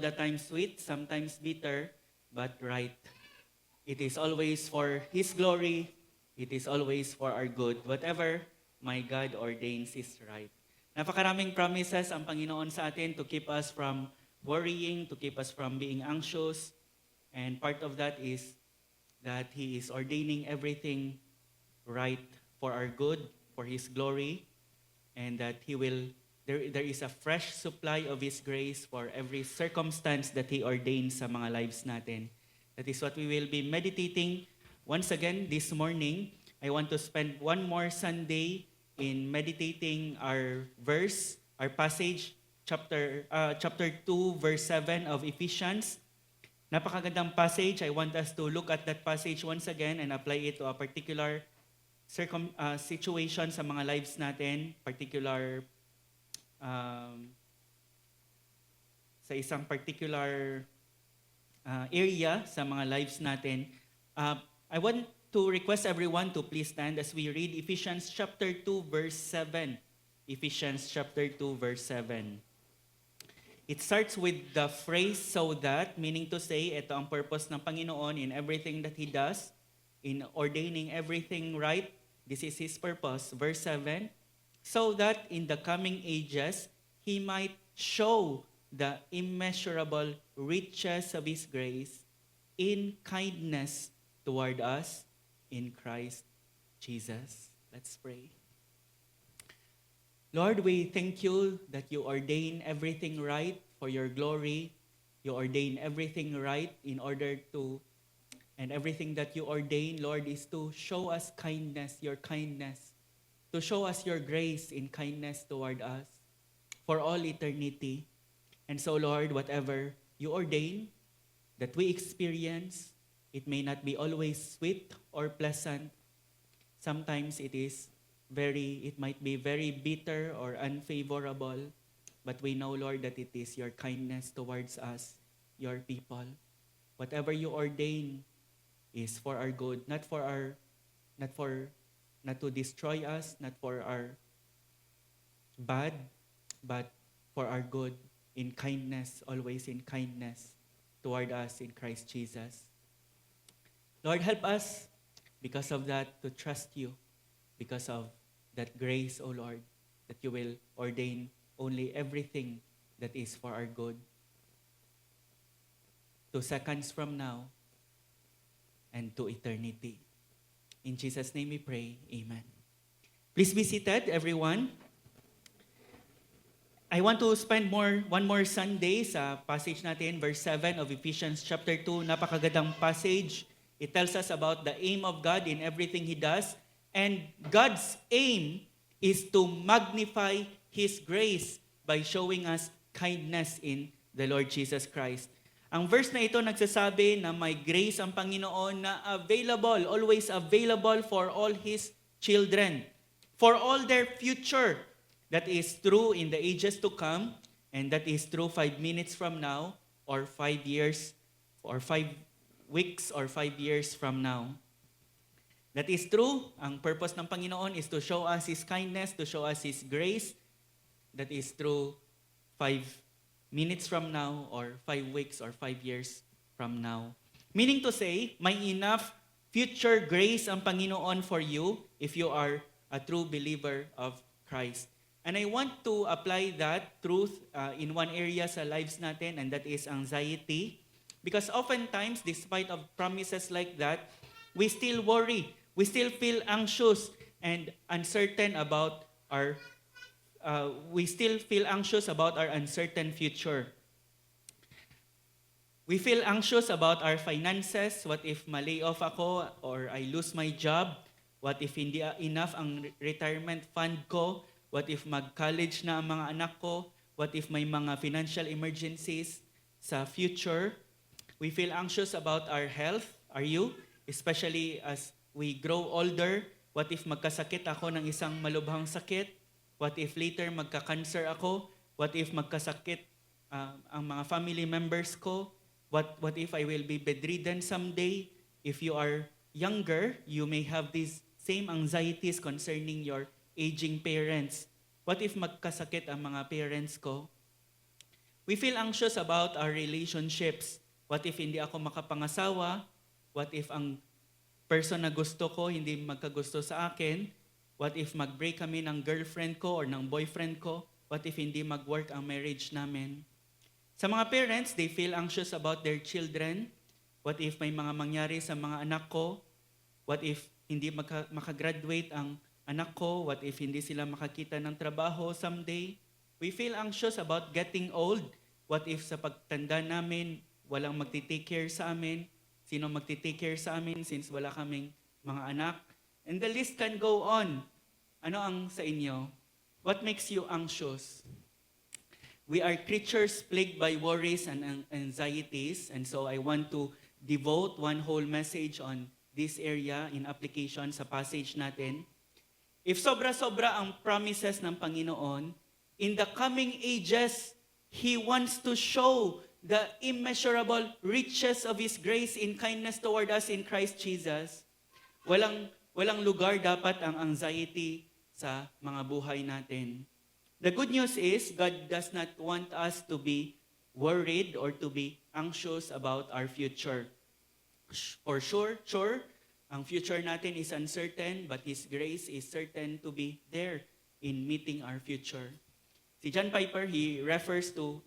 the time sweet, sometimes bitter, but right. It is always for His glory. It is always for our good. Whatever my God ordains is right. Napakaraming promises ang Panginoon sa atin to keep us from worrying, to keep us from being anxious. And part of that is that He is ordaining everything right for our good, for His glory, and that there is a fresh supply of His grace for every circumstance that He ordains sa mga lives natin. That is what we will be meditating once again this morning. I want to spend one more Sunday in meditating our passage, chapter 2, verse 7 of Ephesians. Napakagandang passage. I want us to look at that passage once again and apply it to a particular situation sa mga lives natin, particular sa isang particular area sa mga lives natin. I want to request everyone to please stand as we read Ephesians chapter 2 verse 7. Ephesians chapter 2 verse 7. It starts with the phrase "so that," meaning to say, ito ang purpose ng Panginoon in everything that He does, in ordaining everything right. This is His purpose. Verse 7, so that in the coming ages, He might show the immeasurable riches of His grace in kindness toward us in Christ Jesus. Let's pray. Lord, we thank You that You ordain everything right for Your glory. You ordain everything right in order to, and everything that You ordain, Lord, is to show us kindness, Your kindness, to show us Your grace in kindness toward us for all eternity. And so, Lord, whatever You ordain that we experience, it may not be always sweet or pleasant. Sometimes it might be very bitter or unfavorable. But we know, Lord, that it is Your kindness towards us, Your people. Whatever You ordain is for our good, not to destroy us, not for our bad, but for our good, in kindness, always in kindness toward us in Christ Jesus. Lord, help us because of that to trust You, because of that grace, O Lord, that You will ordain only everything that is for our good. 2 seconds from now and to eternity. In Jesus' name we pray, amen. Please be seated, everyone. I want to spend one more Sunday sa passage natin, verse 7 of Ephesians chapter 2. Napakagandang passage. It tells us about the aim of God in everything He does. And God's aim is to magnify His grace by showing us kindness in the Lord Jesus Christ. Ang verse na ito nagsasabi na may grace ang Panginoon na available, always available for all His children, for all their future. That is true in the ages to come, and that is true 5 minutes from now, or 5 years, or 5 weeks, or 5 years from now. That is true. Ang purpose ng Panginoon is to show us His kindness, to show us His grace. That is true 5 minutes from now, or 5 weeks, or 5 years from now. Meaning to say, may enough future grace ang Panginoon for you if you are a true believer of Christ. And I want to apply that truth in one area sa lives natin, and that is anxiety. Because oftentimes, despite of promises like that, we still worry. We still feel anxious and uncertain about our uncertain future. We feel anxious about our finances. What if ma-lay off ako or I lose my job? What if hindi enough ang retirement fund ko? What if mag-college na ang mga anak ko? What if may mga financial emergencies sa future? We feel anxious about our health. Are you? Especially as we grow older. What if magkasakit ako ng isang malubhang sakit? What if later magka-cancer ako? What if magkasakit ang mga family members ko? What if I will be bedridden someday? If you are younger, you may have these same anxieties concerning your aging parents. What if magkasakit ang mga parents ko? We feel anxious about our relationships. What if hindi ako makapangasawa? What if ang person na gusto ko hindi magkagusto sa akin? What if mag-break kami ng girlfriend ko or ng boyfriend ko? What if hindi mag-work ang marriage namin? Sa mga parents, they feel anxious about their children. What if may mga mangyari sa mga anak ko? What if hindi makagraduate ang anak ko? What if hindi sila makakita ng trabaho someday? We feel anxious about getting old. What if sa pagtanda namin, walang magti-take care sa amin? Sino magti-take care sa amin since wala kaming mga anak? And the list can go on. Ano ang sa inyo? What makes you anxious? We are creatures plagued by worries and anxieties, and so I want to devote one whole message on this area in application sa passage natin. If sobra-sobra ang promises ng Panginoon, in the coming ages, He wants to show the immeasurable riches of His grace in kindness toward us in Christ Jesus. Walang lugar dapat ang anxiety sa mga buhay natin. The good news is, God does not want us to be worried or to be anxious about our future. For sure, ang future natin is uncertain, but His grace is certain to be there in meeting our future. Si John Piper, he referred to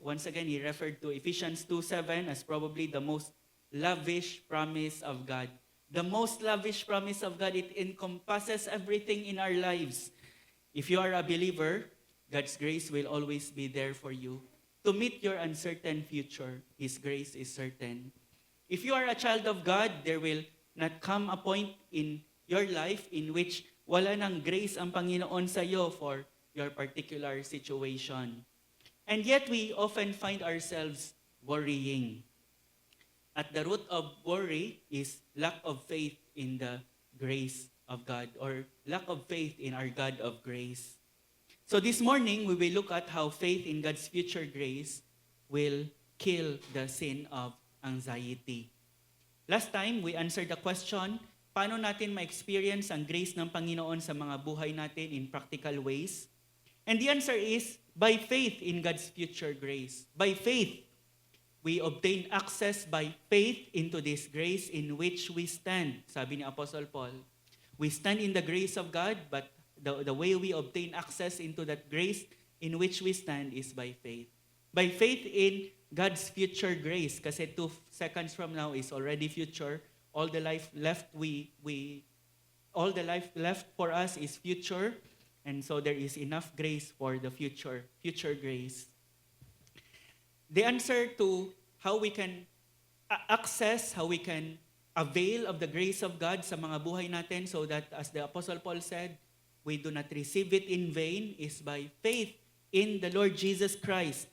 Ephesians 2:7 as probably the most lavish promise of God. The most lavish promise of God, it encompasses everything in our lives. If you are a believer, God's grace will always be there for you. To meet your uncertain future, His grace is certain. If you are a child of God, there will not come a point in your life in which wala ng grace ang Panginoon sa iyo for your particular situation. And yet we often find ourselves worrying. At the root of worry is lack of faith in the grace of God or lack of faith in our God of grace. So this morning, we will look at how faith in God's future grace will kill the sin of anxiety. Last time, we answered the question, paano natin ma-experience ang grace ng Panginoon sa mga buhay natin in practical ways? And the answer is, by faith in God's future grace. By faith, we obtain access by faith into this grace in which we stand. Sabi ni Apostle Paul, we stand in the grace of God, but the way we obtain access into that grace in which we stand is by faith. By faith in God's future grace. Kasi 2 seconds from now is already future. All the life left for us is future. And so there is enough grace for the future grace. The answer to how we can access, how we can avail of the grace of God sa mga buhay natin so that, as the Apostle Paul said, we do not receive it in vain is by faith in the Lord Jesus Christ,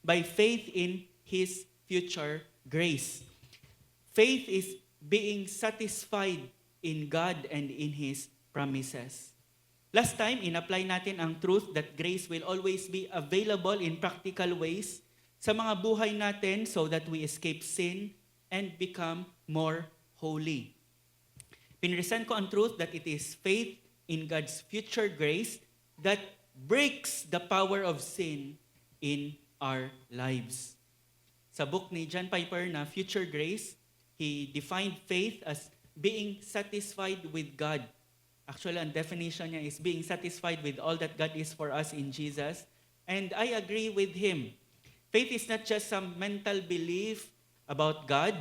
by faith in His future grace. Faith is being satisfied in God and in His promises. Last time, in-apply natin ang truth that grace will always be available in practical ways sa mga buhay natin so that we escape sin and become more holy. Pinresent ko ang truth that it is faith in God's future grace that breaks the power of sin in our lives. Sa book ni John Piper na Future Grace, he defined faith as being satisfied with God. Actually, ang definition niya is being satisfied with all that God is for us in Jesus. And I agree with him. Faith is not just some mental belief about God.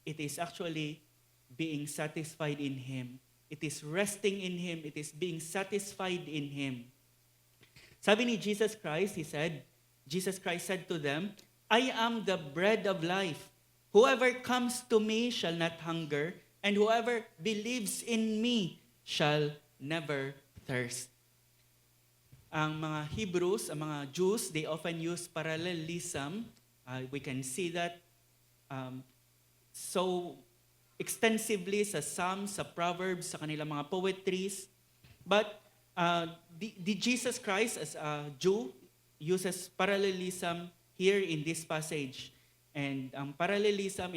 It is actually being satisfied in Him. It is resting in Him. It is being satisfied in Him. Sabi ni Jesus Christ, Jesus Christ said to them, I am the bread of life. Whoever comes to me shall not hunger, and whoever believes in me shall never thirst. Ang mga Hebrews, ang mga Jews, they often use parallelism. We can see that so extensively sa Psalms, sa Proverbs, sa kanilang mga poetries. But the Jesus Christ as a Jew uses parallelism here in this passage. And ang parallelism,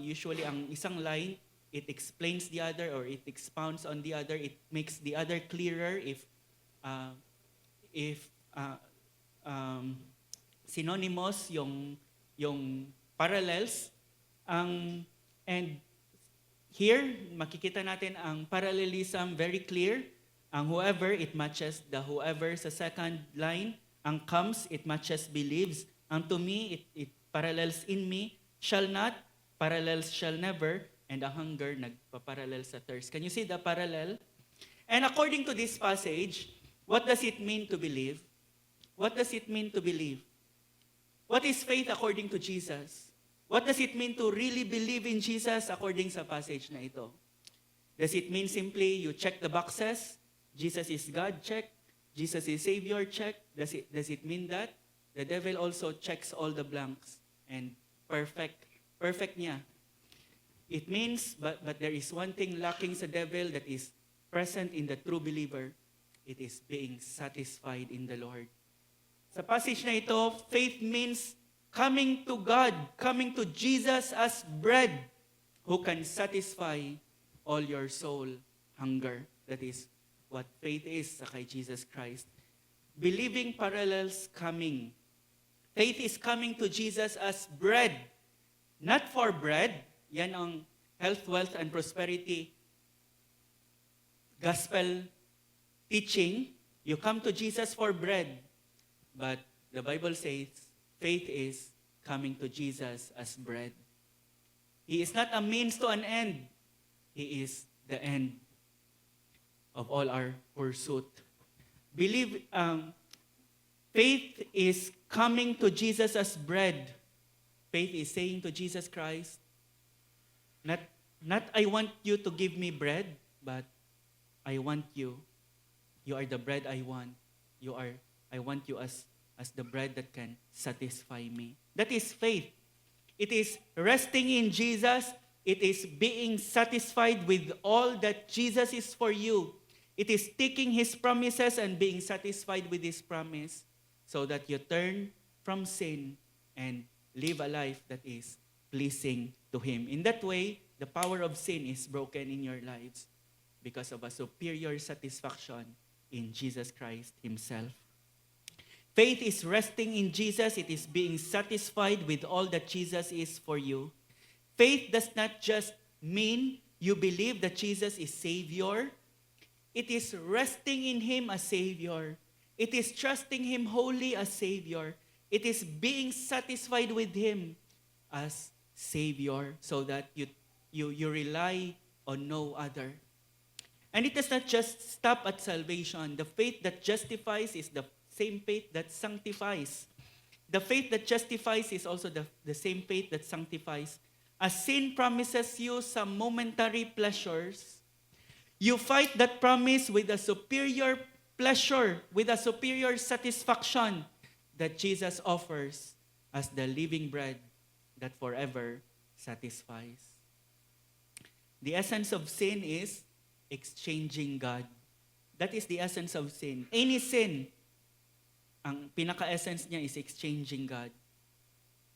usually ang isang line, it explains the other or it expounds on the other. It makes the other clearer if synonymous yung parallels. And here, makikita natin ang parallelism very clear. Ang whoever, it matches the whoever sa second line. Ang comes, it matches believes. Ang to me, it parallels in me. Shall not, parallels shall never. And ang hunger, nagpaparallel sa thirst. Can you see the parallel? And according to this passage, what does it mean to believe? What does it mean to believe? What is faith according to Jesus? What does it mean to really believe in Jesus according sa passage na ito? Does it mean simply you check the boxes? Jesus is God, check. Jesus is Savior, check. Does it mean that? The devil also checks all the blanks and perfect niya. It means, but there is one thing lacking sa devil that is present in the true believer. It is being satisfied in the Lord. Sa passage na ito, faith means coming to God, coming to Jesus as bread who can satisfy all your soul hunger. That is what faith is sa kay Jesus Christ. Believing parallels coming. Faith is coming to Jesus as bread. Not for bread. Yan ang health, wealth, and prosperity gospel teaching. You come to Jesus for bread. But the Bible says, faith is coming to Jesus as bread. He is not a means to an end. He is the end of all our pursuit. Faith is coming to Jesus as bread. Faith is saying to Jesus Christ, not I want you to give me bread, but I want you. You are the bread I want. I want you as the bread that can satisfy me. That is faith. It is resting in Jesus. It is being satisfied with all that Jesus is for you. It is taking His promises and being satisfied with His promise so that you turn from sin and live a life that is pleasing to Him. In that way, the power of sin is broken in your lives because of a superior satisfaction in Jesus Christ Himself. Faith is resting in Jesus. It is being satisfied with all that Jesus is for you. Faith does not just mean you believe that Jesus is Savior. It is resting in Him as Savior. It is trusting Him wholly as Savior. It is being satisfied with Him as Savior so that you rely on no other. And it does not just stop at salvation. The faith that justifies is the same faith that sanctifies. The faith that justifies is also the same faith that sanctifies. As sin promises you some momentary pleasures, you fight that promise with a superior pleasure, with a superior satisfaction that Jesus offers as the living bread that forever satisfies. The essence of sin is exchanging God. That is the essence of sin. Any sin, ang pinaka-essence niya is exchanging God.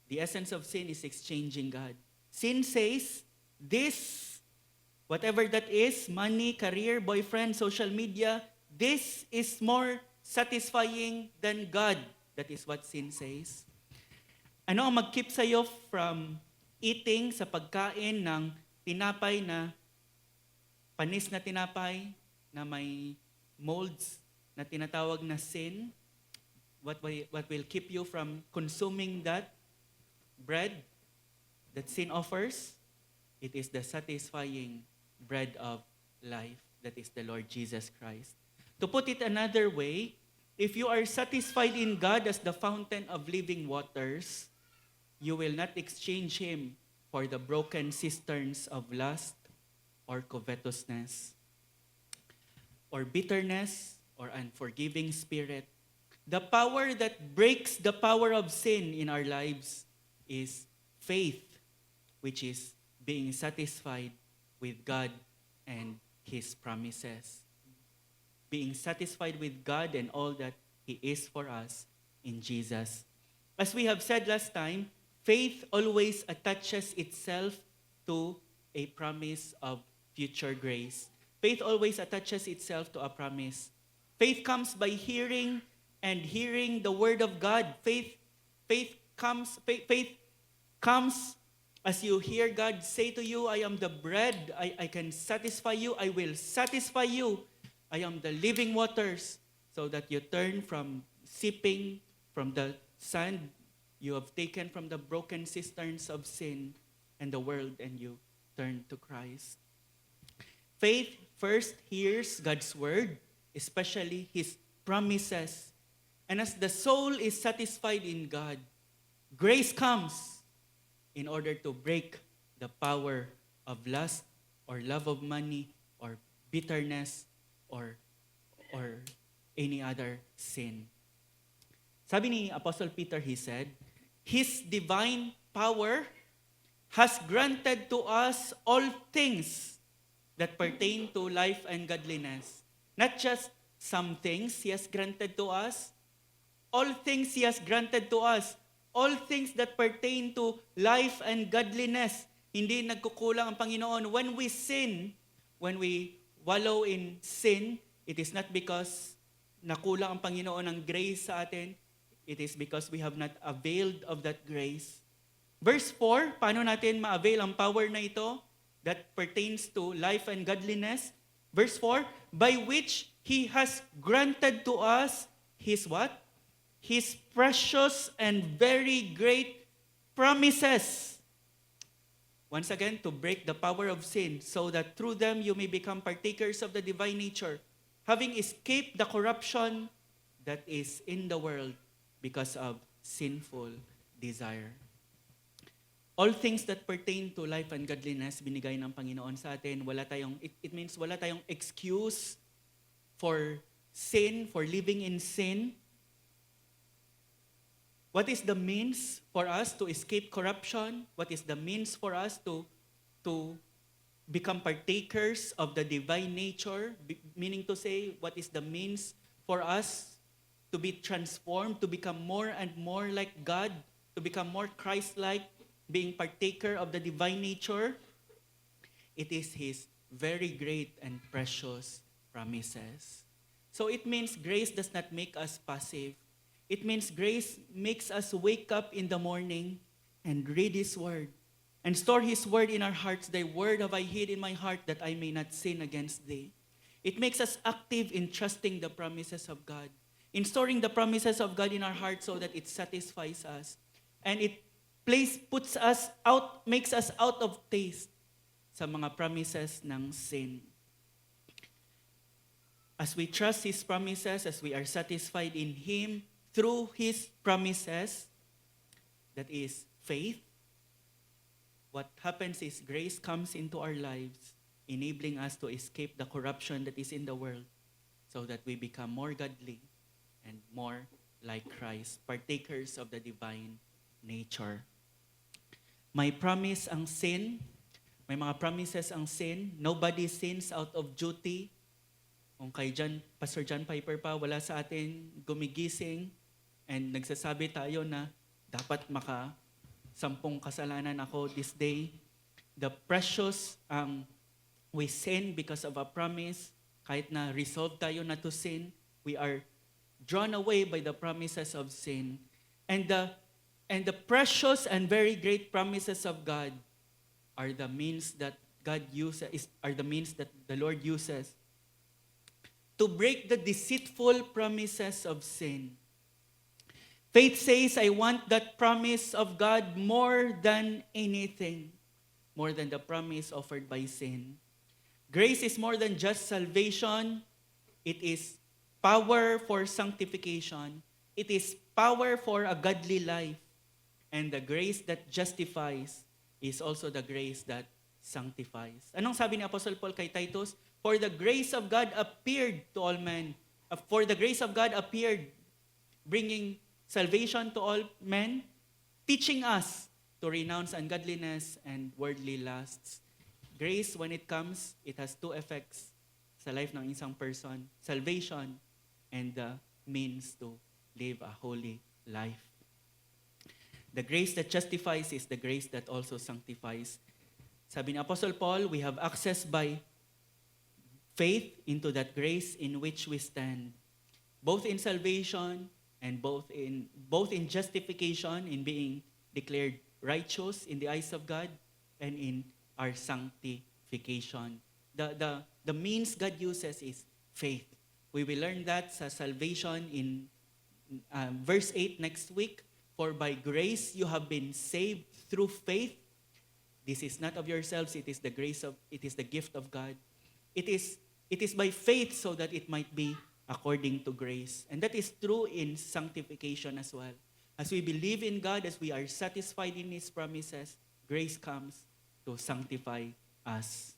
The essence of sin is exchanging God. Sin says, this, whatever that is, money, career, boyfriend, social media, this is more satisfying than God. That is what sin says. Ano ang mag-keep sa'yo from eating sa pagkain ng tinapay na panis na tinapay na may molds na tinatawag na sin? What will keep you from consuming that bread that sin offers? It is the satisfying bread of life, that is the Lord Jesus Christ. To put it another way, if you are satisfied in God as the fountain of living waters, you will not exchange Him for the broken cisterns of lust or covetousness or bitterness or unforgiving spirit. The power that breaks the power of sin in our lives is faith, which is being satisfied with God and His promises. Being satisfied with God and all that He is for us in Jesus. As we have said last time, faith always attaches itself to a promise of future grace. Faith always attaches itself to a promise. Faith comes by hearing and hearing the Word of God. Faith Faith comes as you hear God say to you, I am the bread, I can satisfy you, I will satisfy you. I am the living waters, so that you turn from sipping from the sand you have taken from the broken cisterns of sin and the world, and you turn to Christ. Faith first hears God's word, especially His promises. And as the soul is satisfied in God, grace comes in order to break the power of lust or love of money or bitterness or any other sin. Sabi ni Apostle Peter, he said, His divine power has granted to us all things that pertain to life and godliness. Not just some things He has granted to us, all things He has granted to us. All things that pertain to life and godliness. Hindi nagkukulang ang Panginoon. When we sin, when we wallow in sin, it is not because nakulang ang Panginoon ng grace sa atin. It is because we have not availed of that grace. Verse 4, paano natin ma-avail ang power na ito that pertains to life and godliness? Verse 4, by which He has granted to us His what? His precious and very great promises. Once again, to break the power of sin, so that through them you may become partakers of the divine nature, having escaped the corruption that is in the world because of sinful desire. All things that pertain to life and godliness, binigay ng Panginoon sa atin. It means wala tayong excuse for sin, for living in sin. What is the means for us to escape corruption? What is the means for us to become partakers of the divine nature? Meaning to say, what is the means for us to be transformed, to become more and more like God, to become more Christ-like, being partaker of the divine nature? It is His very great and precious promises. So it means grace does not make us passive. It means grace makes us wake up in the morning and read His word and store His word in our hearts. Thy word have I hid in my heart that I may not sin against Thee. It makes us active in trusting the promises of God, in storing the promises of God in our hearts so that it satisfies us. And it makes us out of taste sa mga promises ng sin. As we trust His promises, as we are satisfied in Him, through His promises, that is faith, what happens is grace comes into our lives, enabling us to escape the corruption that is in the world, so that we become more godly and more like Christ, partakers of the divine nature. May promise ang sin, may mga promises ang sin. Nobody sins out of duty. Kung kay Pastor John Piper pa, wala sa atin gumigising and nagsasabi tayo na dapat sampung kasalanan ako this day. The precious, we sin because of a promise. Kahit na resolve tayo na to sin, we are drawn away by the promises of sin. And the precious and very great promises of God are the means that the Lord uses to break the deceitful promises of sin. Faith says, I want that promise of God more than anything, more than the promise offered by sin. Grace is more than just salvation. It is power for sanctification. It is power for a godly life. And the grace that justifies is also the grace that sanctifies. Anong sabi ni Apostle Paul kay Titus? For the grace of God appeared to all men. For the grace of God appeared, bringing salvation to all men, teaching us to renounce ungodliness and worldly lusts. Grace, when it comes, it has two effects sa life ng isang person. Salvation and the means to live a holy life. The grace that justifies is the grace that also sanctifies. Sabi ni Apostle Paul, we have access by faith into that grace in which we stand, both in salvation and both in justification, in being declared righteous in the eyes of God, and in our sanctification. The means God uses is faith. We will learn that sa salvation in verse 8 next week. For by grace you have been saved through faith. This is not of yourselves, it is the gift of God. It is by faith so that it might be according to grace. And that is true in sanctification as well. As we believe in God, as we are satisfied in His promises, grace comes to sanctify us.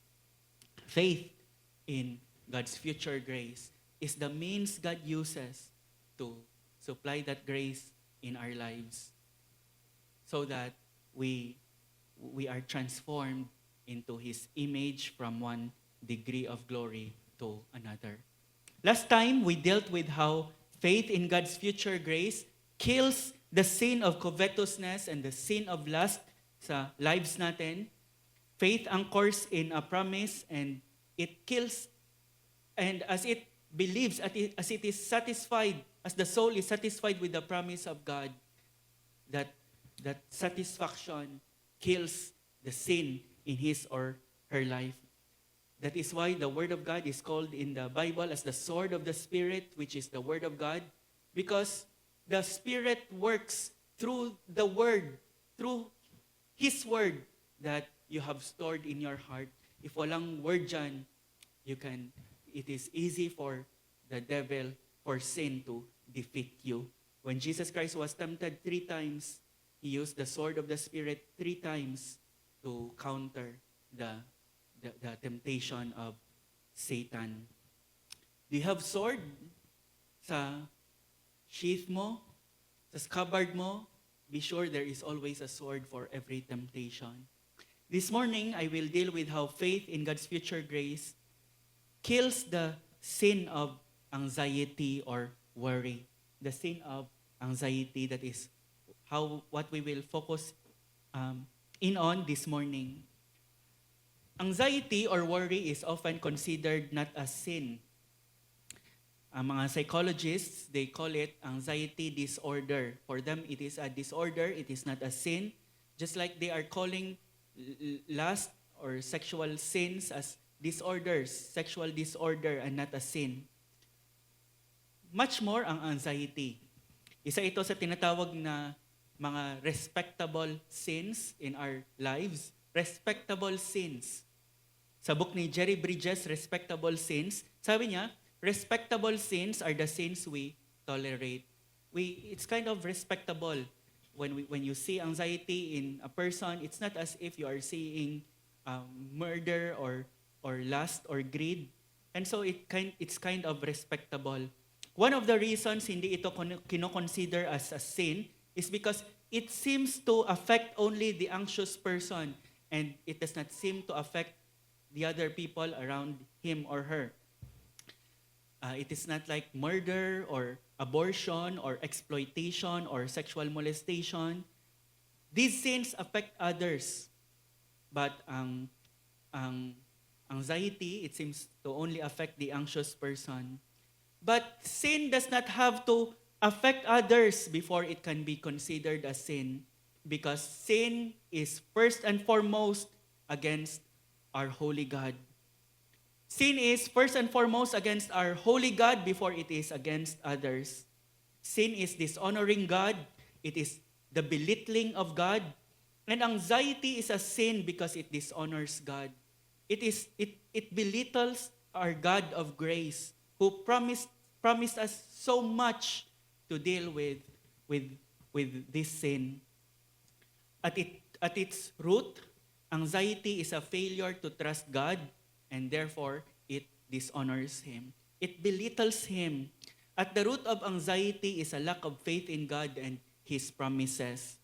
Faith in God's future grace is the means God uses to supply that grace in our lives so that we are transformed into His image from one degree of glory to another. Last time, we dealt with how faith in God's future grace kills the sin of covetousness and the sin of lust sa lives natin. Faith anchors in a promise and it kills, and as it believes, as it is satisfied, as the soul is satisfied with the promise of God, that satisfaction kills the sin in his or her life. That is why the Word of God is called in the Bible as the sword of the Spirit, which is the Word of God, because the Spirit works through the Word, through His Word that you have stored in your heart. If walang Word dyan, it is easy for the devil, for sin to defeat you. When Jesus Christ was tempted 3 times, He used the sword of the Spirit 3 times to counter the temptation of Satan. Do you have sword sa sheath mo, sa scabbard mo? Be sure there is always a sword for every temptation. This morning, I will deal with how faith in God's future grace kills the sin of anxiety or worry. The sin of anxiety, that is what we will focus in on this morning. Anxiety or worry is often considered not a sin. Ang mga psychologists, they call it anxiety disorder. For them, it is a disorder, it is not a sin. Just like they are calling lust or sexual sins as disorders, sexual disorder and not a sin. Much more ang anxiety. Isa ito sa tinatawag na mga respectable sins in our lives. Respectable sins. Sa book ni Jerry Bridges, Respectable Sins, sabi niya, respectable sins are the sins we tolerate. It's kind of respectable. When you see anxiety in a person, it's not as if you are seeing murder or lust or greed. And so it's kind of respectable. One of the reasons hindi ito kino-consider as a sin is because it seems to affect only the anxious person and it does not seem to affect the other people around him or her. It is not like murder or abortion or exploitation or sexual molestation. These sins affect others. But ang anxiety, it seems to only affect the anxious person. But sin does not have to affect others before it can be considered a sin, because sin is first and foremost against our holy God. Sin is first and foremost against our holy God before it is against others. Sin is dishonoring God. It is the belittling of God. And anxiety is a sin because it dishonors God. It belittles our God of grace, who promised us so much to deal with this sin. At its root, anxiety is a failure to trust God, and therefore, it dishonors Him. It belittles Him. At the root of anxiety is a lack of faith in God and His promises.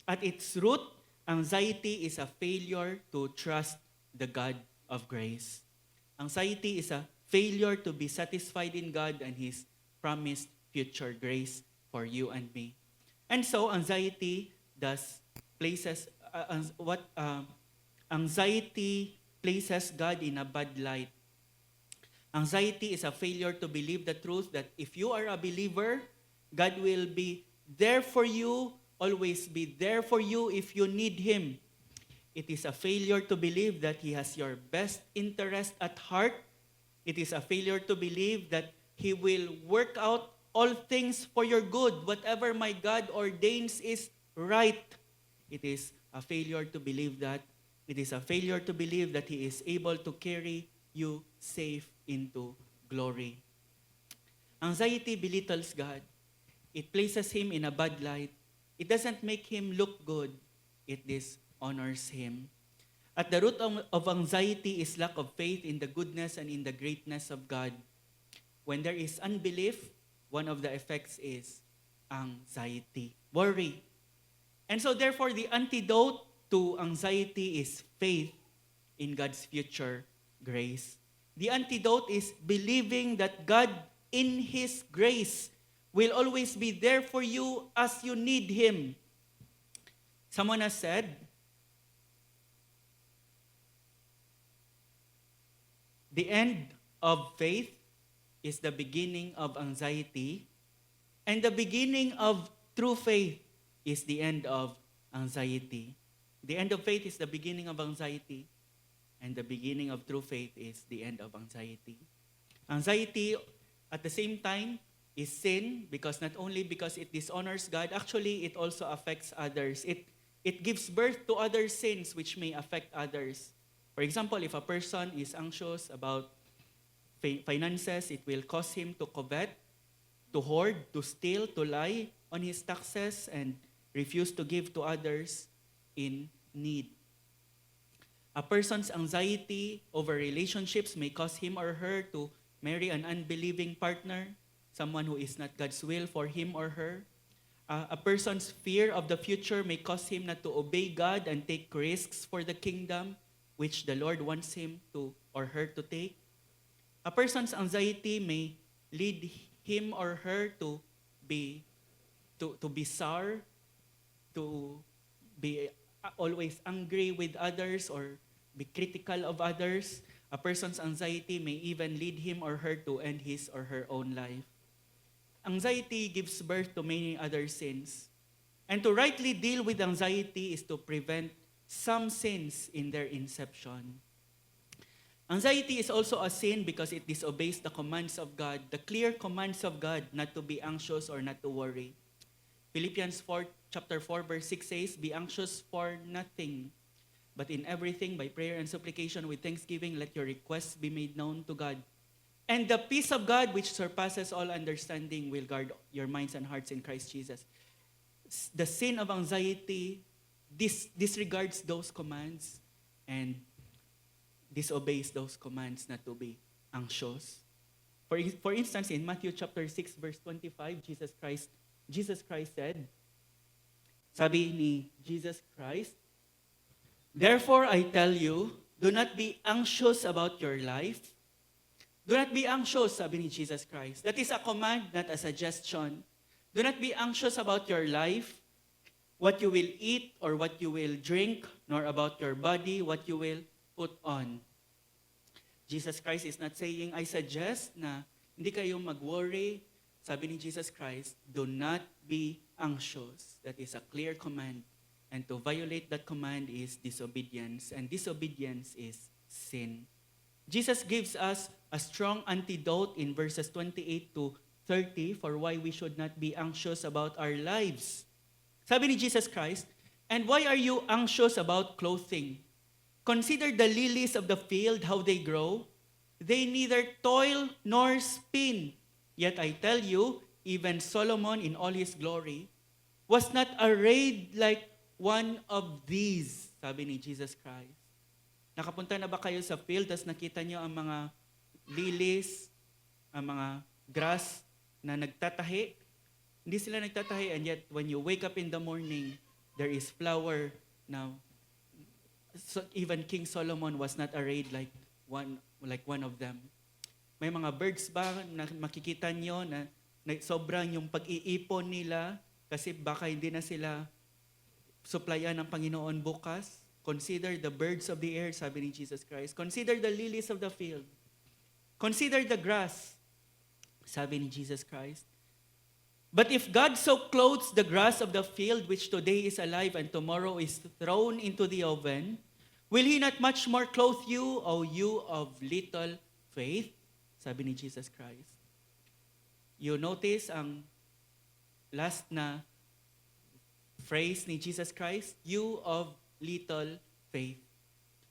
At its root, anxiety is a failure to trust the God of grace. Anxiety is a failure to be satisfied in God and His promised future grace for you and me. And so, anxiety anxiety places God in a bad light. Anxiety is a failure to believe the truth that if you are a believer, God will be there for you, always be there for you if you need Him. It is a failure to believe that He has your best interest at heart. It is a failure to believe that He will work out all things for your good. Whatever my God ordains is right. It is a failure to believe that. It is a failure to believe that He is able to carry you safe into glory. Anxiety belittles God. It places Him in a bad light. It doesn't make Him look good. It dishonors Him. At the root of anxiety is lack of faith in the goodness and in the greatness of God. When there is unbelief, one of the effects is anxiety, worry. And so therefore, the antidote to anxiety is faith in God's future grace. The antidote is believing that God in His grace will always be there for you as you need Him. Someone has said, the end of faith is the beginning of anxiety, and the beginning of true faith is the end of anxiety. The end of faith is the beginning of anxiety, and the beginning of true faith is the end of anxiety. Anxiety, at the same time, is sin because not only because it dishonors God, actually it also affects others. It gives birth to other sins which may affect others. For example, if a person is anxious about finances, it will cause him to covet, to hoard, to steal, to lie on his taxes, and refuse to give to others in need. A person's anxiety over relationships may cause him or her to marry an unbelieving partner, someone who is not God's will for him or her. A person's fear of the future may cause him not to obey God and take risks for the kingdom, which the Lord wants him to or her to take. A person's anxiety may lead him or her to be sour, to be always angry with others or be critical of others. A person's anxiety may even lead him or her to end his or her own life. Anxiety gives birth to many other sins. And to rightly deal with anxiety is to prevent some sins in their inception. Anxiety is also a sin because it disobeys the commands of God, the clear commands of God not to be anxious or not to worry. Philippians chapter 4, verse 6 says, "Be anxious for nothing, but in everything by prayer and supplication with thanksgiving, let your requests be made known to God. And the peace of God, which surpasses all understanding, will guard your minds and hearts in Christ Jesus." The sin of anxiety disregards those commands and disobeys those commands not to be anxious. For instance, in Matthew chapter 6, verse 25, Jesus Christ said, sabi ni Jesus Christ, "Therefore I tell you, do not be anxious about your life." Do not be anxious, sabi ni Jesus Christ. That is a command, not a suggestion. Do not be anxious about your life, what you will eat or what you will drink, nor about your body, what you will put on. Jesus Christ is not saying, I suggest na hindi kayo mag-worry. Sabi ni Jesus Christ, do not be anxious. That is a clear command. And to violate that command is disobedience. And disobedience is sin. Jesus gives us a strong antidote in verses 28 to 30 for why we should not be anxious about our lives. Sabi ni Jesus Christ, "And why are you anxious about clothing? Consider the lilies of the field, how they grow. They neither toil nor spin. Yet I tell you, even Solomon in all his glory was not arrayed like one of these." Sabi ni Jesus Christ. Nakapunta na ba kayo sa field, tapos nakita niyo ang mga lilies, ang mga grass na nagtatahi? Hindi sila nagtatahi, and yet when you wake up in the morning, there is flower now. So even King Solomon was not arrayed like one of them. May mga birds ba na makikita niyo na sobrang yung pag-iipon nila kasi baka hindi na sila supplyan ng Panginoon bukas? Consider the birds of the air, sabi ni Jesus Christ. Consider the lilies of the field. Consider the grass, sabi ni Jesus Christ. But if God so clothes the grass of the field, which today is alive and tomorrow is thrown into the oven, will He not much more clothe you, O you of little faith? Sabi ni Jesus Christ. You notice ang last na phrase ni Jesus Christ, you of little faith.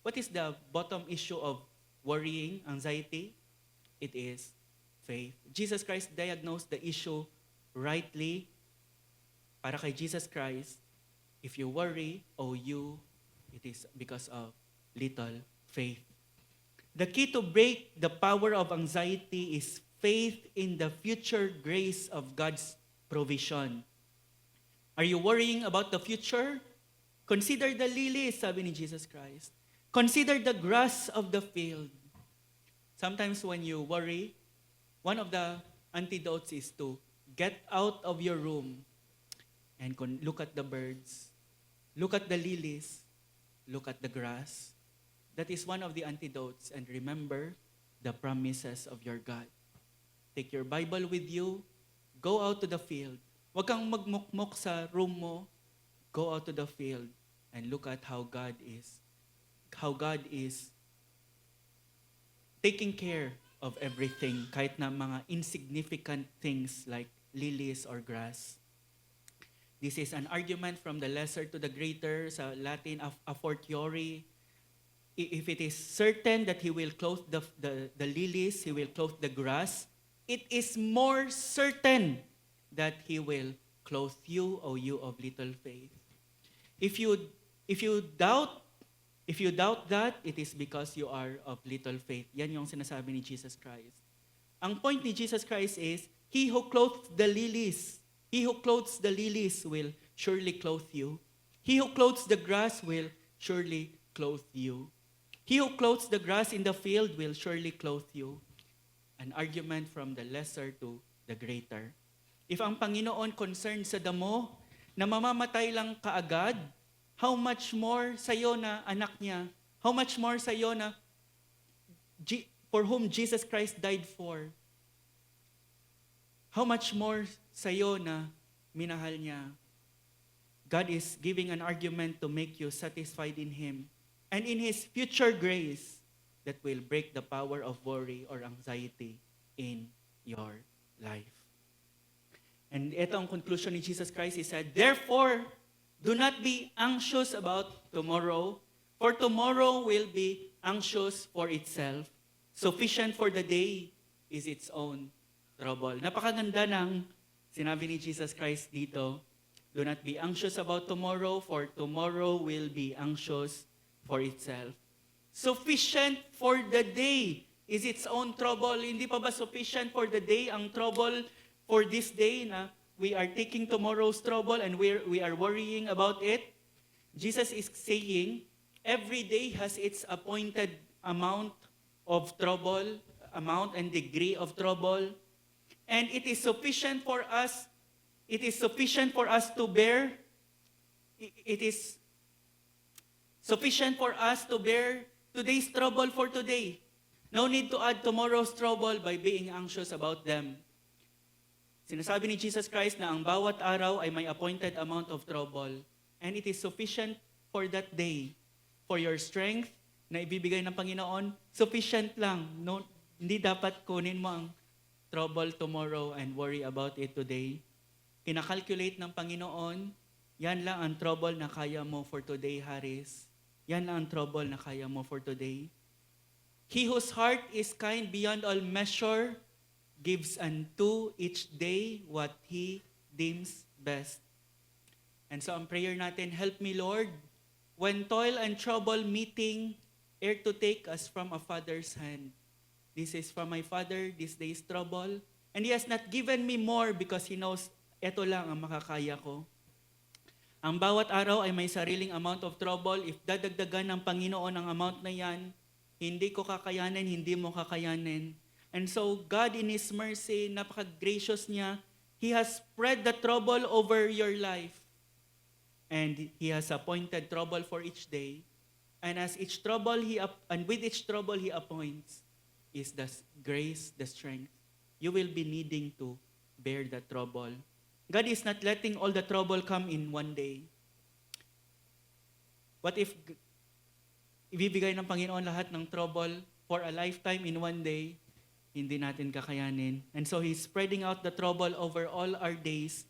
What is the bottom issue of worrying, anxiety? It is faith. Jesus Christ diagnosed the issue rightly. Para kay Jesus Christ, if you worry, it is because of little faith. The key to break the power of anxiety is faith in the future grace of God's provision. Are you worrying about the future? Consider the lilies, sabi ni Jesus Christ. Consider the grass of the field. Sometimes when you worry, one of the antidotes is to get out of your room and look at the birds, look at the lilies, look at the grass. That is one of the antidotes. And remember the promises of your God. Take your Bible with you, go out to the field. Huwag kang magmukmok sa room mo. Go out to the field and look at how God is taking care of everything, kahit na mga insignificant things like lilies or grass. This is an argument from the lesser to the greater, sa Latin, a fortiori. If it is certain that He will clothe the lilies, He will clothe the grass, it is more certain that He will clothe you, O you of little faith. If you doubt that, it is because you are of little faith. Yan yung sinasabi ni Jesus Christ. Ang point ni Jesus Christ is, He who clothes the lilies will surely clothe you. He who clothes the grass will surely clothe you. He who clothes the grass in the field will surely clothe you. An argument from the lesser to the greater. If ang Panginoon concerned sa damo na mamamatay lang kaagad, how much more sa'yo na anak niya? How much more sa'yo na for whom Jesus Christ died for? How much more sa'yo na minahal niya? God is giving an argument to make you satisfied in Him and in His future grace that will break the power of worry or anxiety in your life. And ito ang conclusion ni Jesus Christ. He said, therefore, do not be anxious about tomorrow, for tomorrow will be anxious for itself. Sufficient for the day is its own trouble. Napakaganda ng sinabi ni Jesus Christ dito. Do not be anxious about tomorrow, for tomorrow will be anxious for itself. Sufficient for the day is its own trouble. Hindi pa ba sufficient for the day ang trouble for this day na we are taking tomorrow's trouble and we are worrying about it? Jesus is saying, every day has its appointed amount of trouble, amount and degree of trouble. And it is sufficient for us. It is sufficient for us to bear. It is sufficient for us to bear today's trouble for today. No need to add tomorrow's trouble by being anxious about them. Sinasabi ni Jesus Christ na ang bawat araw ay may appointed amount of trouble. And it is sufficient for that day. For your strength na ibibigay ng Panginoon, sufficient lang. No, hindi dapat kunin mo ang trouble tomorrow and worry about it today. Kinakalculate ng Panginoon, yan lang ang trouble na kaya mo for today, Haris. Yan lang ang trouble na kaya mo for today. He whose heart is kind beyond all measure gives unto each day what He deems best. And so ang prayer natin, help me Lord, when toil and trouble meeting, ere to take us from a father's hand. This is from my father, this day's trouble. And He has not given me more because He knows, eto lang ang makakaya ko. Ang bawat araw ay may sariling amount of trouble. If dadagdagan ng Panginoon ang amount na yan, hindi ko kakayanin, hindi mo kakayanin. And so God in His mercy, napaka-gracious niya, He has spread the trouble over your life. And He has appointed trouble for each day. And as each trouble and with each trouble He appoints is the grace, the strength. You will be needing to bear the trouble. God is not letting all the trouble come in one day. What if ibibigay ng Panginoon lahat ng trouble for a lifetime in one day? Hindi natin kakayanin. And so He's spreading out the trouble over all our days.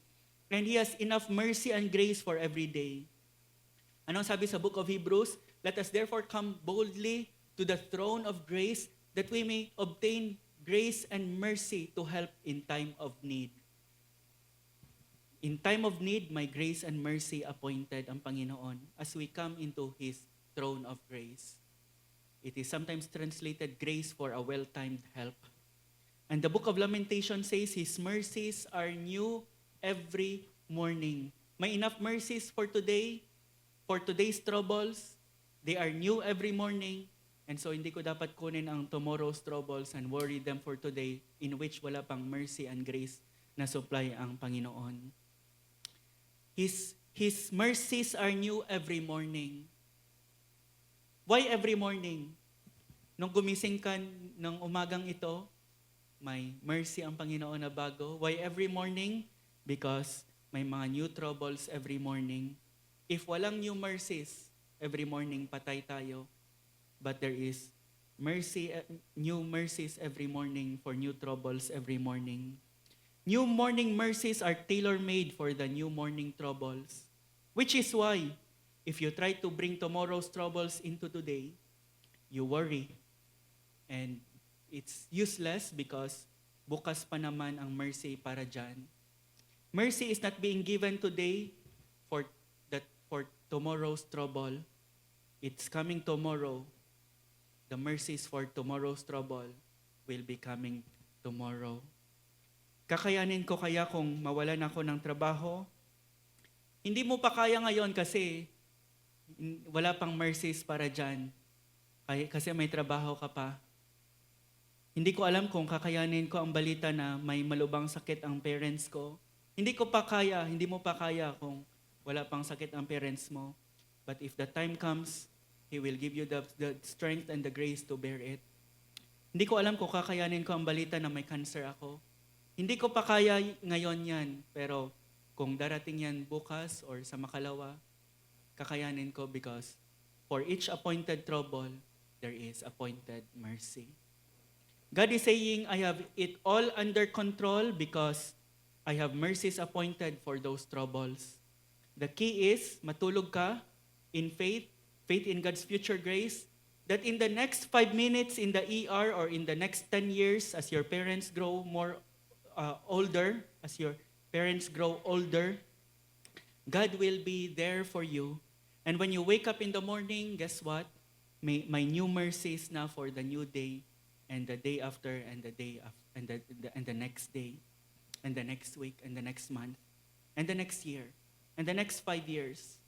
And He has enough mercy and grace for every day. Anong sabi sa book of Hebrews? Let us therefore come boldly to the throne of grace that we may obtain grace and mercy to help in time of need. In time of need, my grace and mercy appointed ang Panginoon as we come into His throne of grace. It is sometimes translated grace for a well-timed help. And the book of Lamentation says, His mercies are new every morning. May enough mercies for today, for today's troubles. They are new every morning. And so hindi ko dapat kunin ang tomorrow's troubles and worry them for today, in which wala pang mercy and grace na supply ang Panginoon. His mercies are new every morning. Why every morning? Nung gumising ka ng umagang ito, may mercy ang Panginoon na bago. Why every morning? Because may mga new troubles every morning. If walang new mercies, every morning patay tayo. But there is mercy, new mercies every morning for new troubles every morning. New morning mercies are tailor-made for the new morning troubles. Which is why, if you try to bring tomorrow's troubles into today, you worry. And it's useless because bukas pa naman ang mercy para dyan. Mercy is not being given today for tomorrow's trouble. It's coming tomorrow. The mercies for tomorrow's trouble will be coming tomorrow. Kakayanin ko kaya kung mawalan ako ng trabaho? Hindi mo pa kaya ngayon kasi wala pang mercies para dyan. Kasi may trabaho ka pa. Hindi ko alam kung kakayanin ko ang balita na may malubang sakit ang parents ko. Hindi mo pa kaya kung wala pang sakit ang parents mo. But if the time comes, He will give you the strength and the grace to bear it. Hindi ko alam kung kakayanin ko ang balita na may cancer ako. Hindi ko pa kaya ngayon yan, pero kung darating yan bukas or sa makalawa, kakayanin ko because for each appointed trouble, there is appointed mercy. God is saying, I have it all under control because I have mercies appointed for those troubles. The key is, matulog ka in faith in God's future grace, that in the next 5 minutes in the ER or in the next 10 years as your parents grow older, God will be there for you. And when you wake up in the morning, guess what? My new mercies now for the new day, and the day after, and the day after, and the next day, and the next week, and the next month, and the next year, and the next 5 years.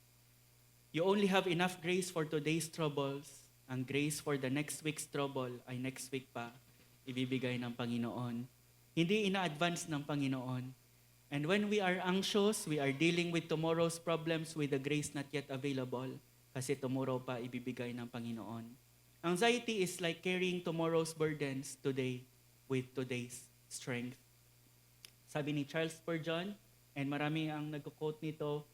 You only have enough grace for today's troubles. Ang grace for the next week's trouble ay next week pa ibibigay ng Panginoon. Hindi ina-advance ng Panginoon. And when we are anxious, we are dealing with tomorrow's problems with the grace not yet available kasi tomorrow pa ibibigay ng Panginoon. Anxiety is like carrying tomorrow's burdens today with today's strength. Sabi ni Charles Spurgeon, and marami ang nag-quote nito,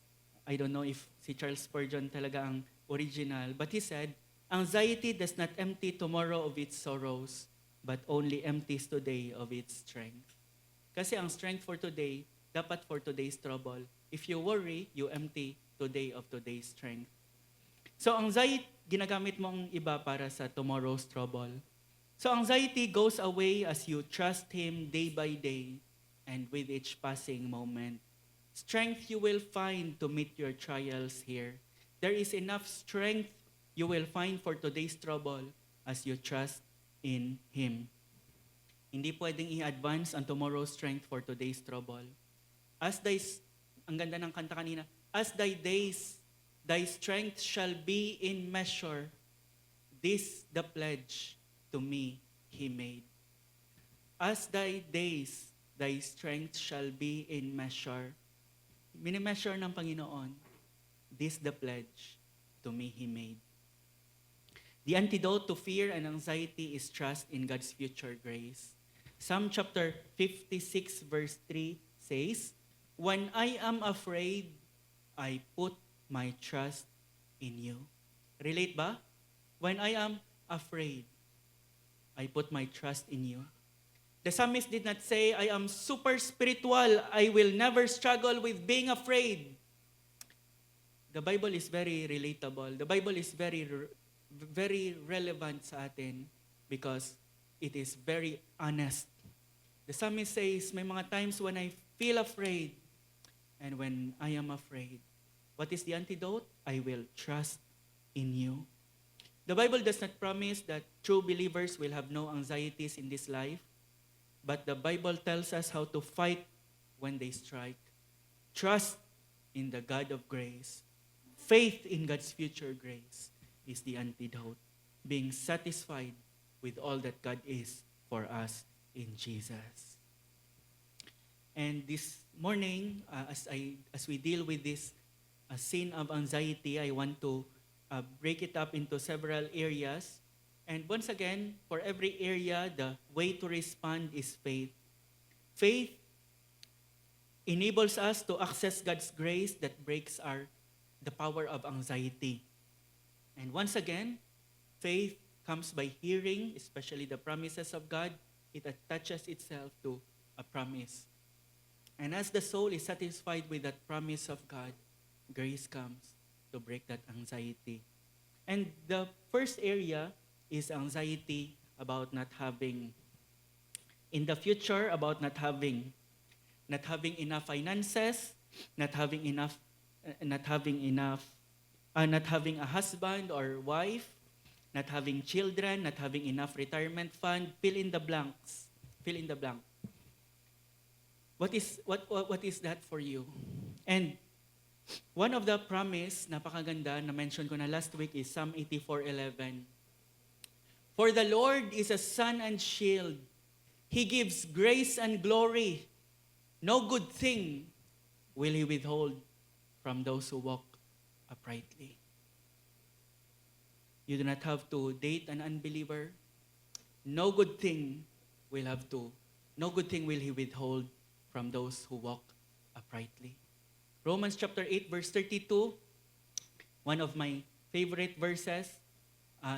I don't know if si Charles Spurgeon talaga ang original, but he said, anxiety does not empty tomorrow of its sorrows, but only empties today of its strength. Kasi ang strength for today, dapat for today's trouble. If you worry, you empty today of today's strength. So anxiety, ginagamit mo ang iba para sa tomorrow's trouble. So anxiety goes away as you trust Him day by day and with each passing moment. Strength you will find to meet your trials here. There is enough strength you will find for today's trouble as you trust in Him. Hindi pwedeng i-advance ang tomorrow's strength for today's trouble. Ang ganda ng kanta kanina, as thy days, thy strength shall be in measure. This the pledge to me He made. As thy days, thy strength shall be in measure. Minimeasure ng Panginoon, this the pledge to me He made. The antidote to fear and anxiety is trust in God's future grace. Psalm chapter 56 verse 3 says, When I am afraid, I put my trust in you. Relate ba? When I am afraid, I put my trust in you. The psalmist did not say, I am super spiritual. I will never struggle with being afraid. The Bible is very relatable. The Bible is very relevant sa atin because it is very honest. The psalmist says, may mga times when I feel afraid, and when I am afraid, what is the antidote? I will trust in you. The Bible does not promise that true believers will have no anxieties in this life, but the Bible tells us how to fight when they strike. Trust in the God of grace. Faith in God's future grace is the antidote. Being satisfied with all that God is for us in Jesus. And this morning, as we deal with this sin of anxiety, I want to break it up into several areas. And once again, for every area, the way to respond is faith. Faith enables us to access God's grace that breaks the power of anxiety. And once again, faith comes by hearing, especially the promises of God. It attaches itself to a promise. And as the soul is satisfied with that promise of God, grace comes to break that anxiety. And the first area is anxiety about not having, in the future, about not having enough finances, not having a husband or wife, not having children, not having enough retirement fund. Fill in the blanks. Fill in the blank. What is that for you? And one of the promise, napakaganda, na mention ko na last week is Psalm 84:11. For the Lord is a sun and shield. He gives grace and glory. No good thing will He withhold from those who walk uprightly. You do not have to date an unbeliever. No good thing will He withhold from those who walk uprightly. Romans chapter 8 verse 32, one of my favorite verses,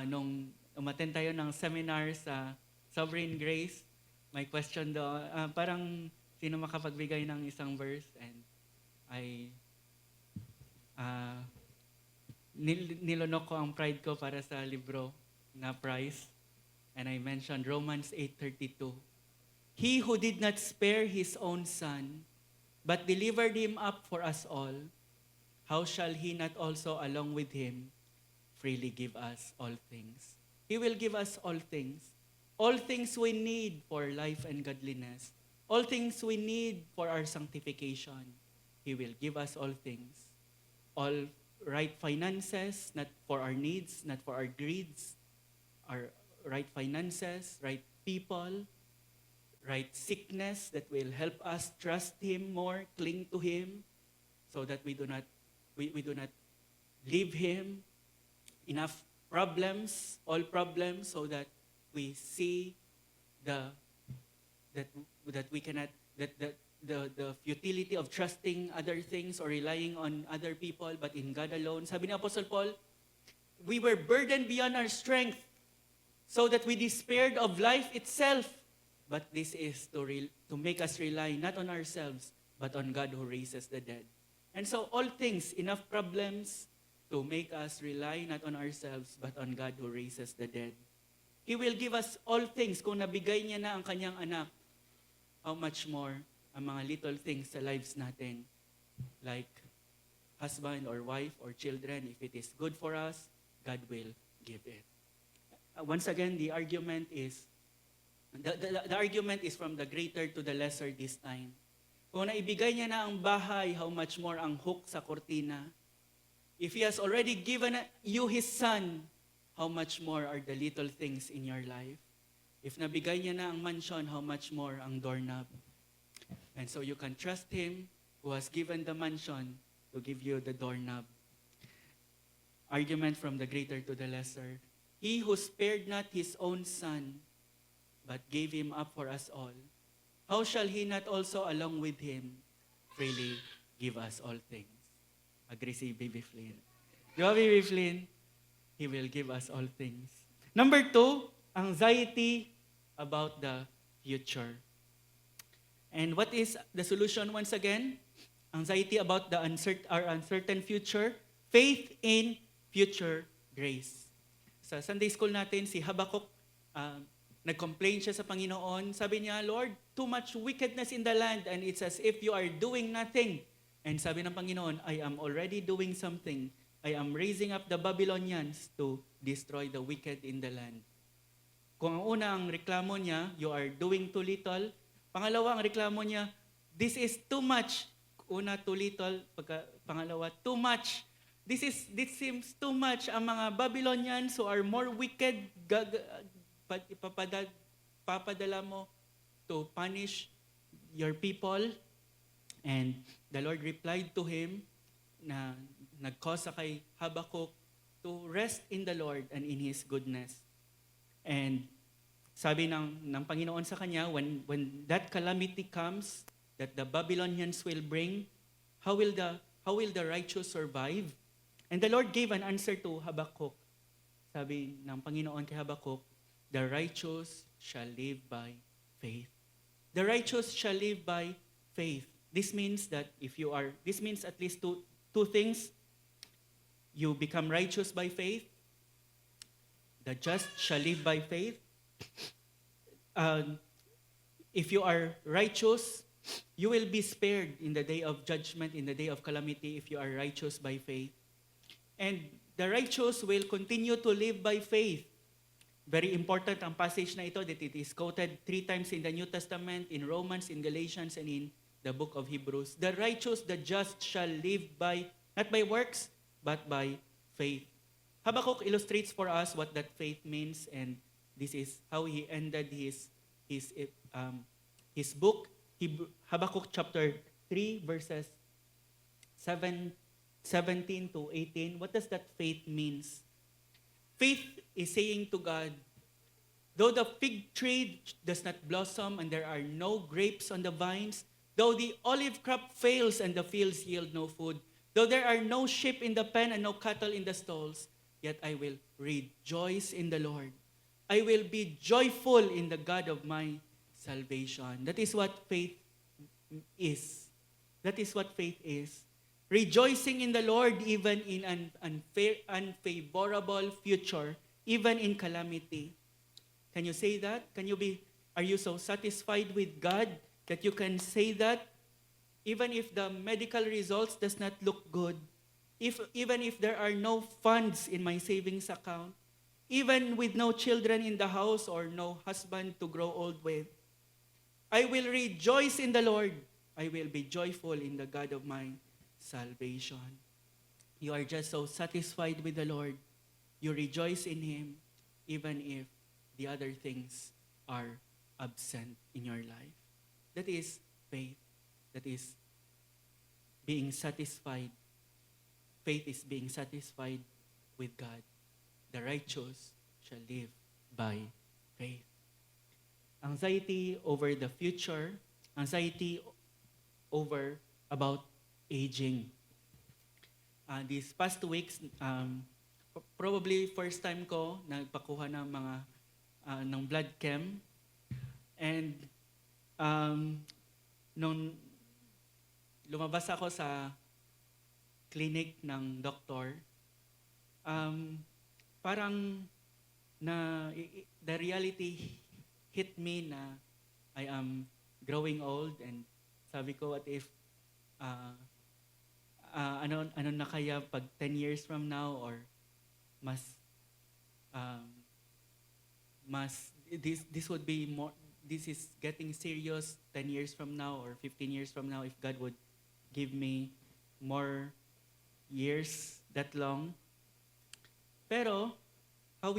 nung umattend tayo ng seminar sa Sovereign Grace, may question doon, parang sino makapagbigay ng isang verse, and nilunok ko ang pride ko para sa libro na prize, and I mentioned Romans 8:32. He who did not spare His own Son, but delivered Him up for us all, how shall He not also along with Him freely give us all things? He will give us all things we need for life and godliness, all things we need for our sanctification. He will give us all things, all right finances, not for our needs, not for our greeds, our right finances, right people, right sickness that will help us trust Him more, cling to Him, so that we do not leave Him. Enough problems, all problems, so that we see the futility of trusting other things or relying on other people, but in God alone. Sabi ni Apostle Paul, we were burdened beyond our strength, so that we despaired of life itself. But this is to make us rely not on ourselves, but on God who raises the dead. And so all things, enough problems to make us rely not on ourselves, but on God who raises the dead. He will give us all things. Kung nabigay niya na ang kanyang anak, how much more ang mga little things sa lives natin, like husband or wife or children. If it is good for us, God will give it. Once again, the argument is from the greater to the lesser this time. Kung naibigay niya na ang bahay, how much more ang hook sa kortina? If He has already given you His Son, how much more are the little things in your life? If nabigay niya na ang mansion, how much more ang doorknob? And so you can trust Him who has given the mansion to give you the doorknob. Argument from the greater to the lesser. He who spared not His own Son, but gave Him up for us all, how shall He not also along with Him freely give us all things. Agree si Baby Flynn. Di ba, Baby Flynn? He will give us all things. Number 2, anxiety about the future. And what is the solution once again? Anxiety about the our uncertain future. Faith in future grace. Sa Sunday school natin, si Habakkuk, nag-complain siya sa Panginoon. Sabi niya, Lord, too much wickedness in the land and it's as if you are doing nothing. And sabi ng Panginoon, I am already doing something. I am raising up the Babylonians to destroy the wicked in the land. Kung ang una ang reklamo niya, you are doing too little. Pangalawa, ang reklamo niya, this is too much. Una, too little. Pangalawa, too much. This seems too much. Ang mga Babylonians who are more wicked, papadala mo to punish your people. And the Lord replied to him na nag-cause kay Habakkuk to rest in the Lord and in His goodness. And sabi ng Panginoon sa kanya, when that calamity comes, that the Babylonians will bring, how will the righteous survive? And the Lord gave an answer to Habakkuk. Sabi ng Panginoon kay Habakkuk, the righteous shall live by faith. The righteous shall live by faith. This means at least two things. You become righteous by faith. The just shall live by faith. If you are righteous, you will be spared in the day of judgment, in the day of calamity, if you are righteous by faith. And the righteous will continue to live by faith. Very important ang passage na ito that it is quoted 3 times in the New Testament, in Romans, in Galatians, and in the book of Hebrews. The righteous, the just shall live by, not by works, but by faith. Habakkuk illustrates for us what that faith means, and this is how he ended his book, Habakkuk chapter 3, verses 17 to 18. What does that faith means? Faith is saying to God, though the fig tree does not blossom and there are no grapes on the vines, though the olive crop fails and the fields yield no food, though there are no sheep in the pen and no cattle in the stalls, yet I will rejoice in the Lord. I will be joyful in the God of my salvation. That is what faith is. That is what faith is. Rejoicing in the Lord even in an unfavorable future, even in calamity. Can you say that? Are you so satisfied with God that you can say that? Even if the medical results does not look good, even if there are no funds in my savings account, even with no children in the house or no husband to grow old with, I will rejoice in the Lord. I will be joyful in the God of my salvation. You are just so satisfied with the Lord. You rejoice in Him, even if the other things are absent in your life. That is faith. That is being satisfied. Faith is being satisfied with God. The righteous shall live by faith. Anxiety over the future, anxiety over about aging. These past 2 weeks, probably first time ko nagpakuha ng mga ng blood chem. And nung lumabas ako sa clinic ng doktor, parang the reality hit me na I am growing old, and sabi ko, what if ano na kaya pag 10 years from now, or this would be more, this is getting serious 10 years from now or 15 years from now, if God would give me more years that long. Pero how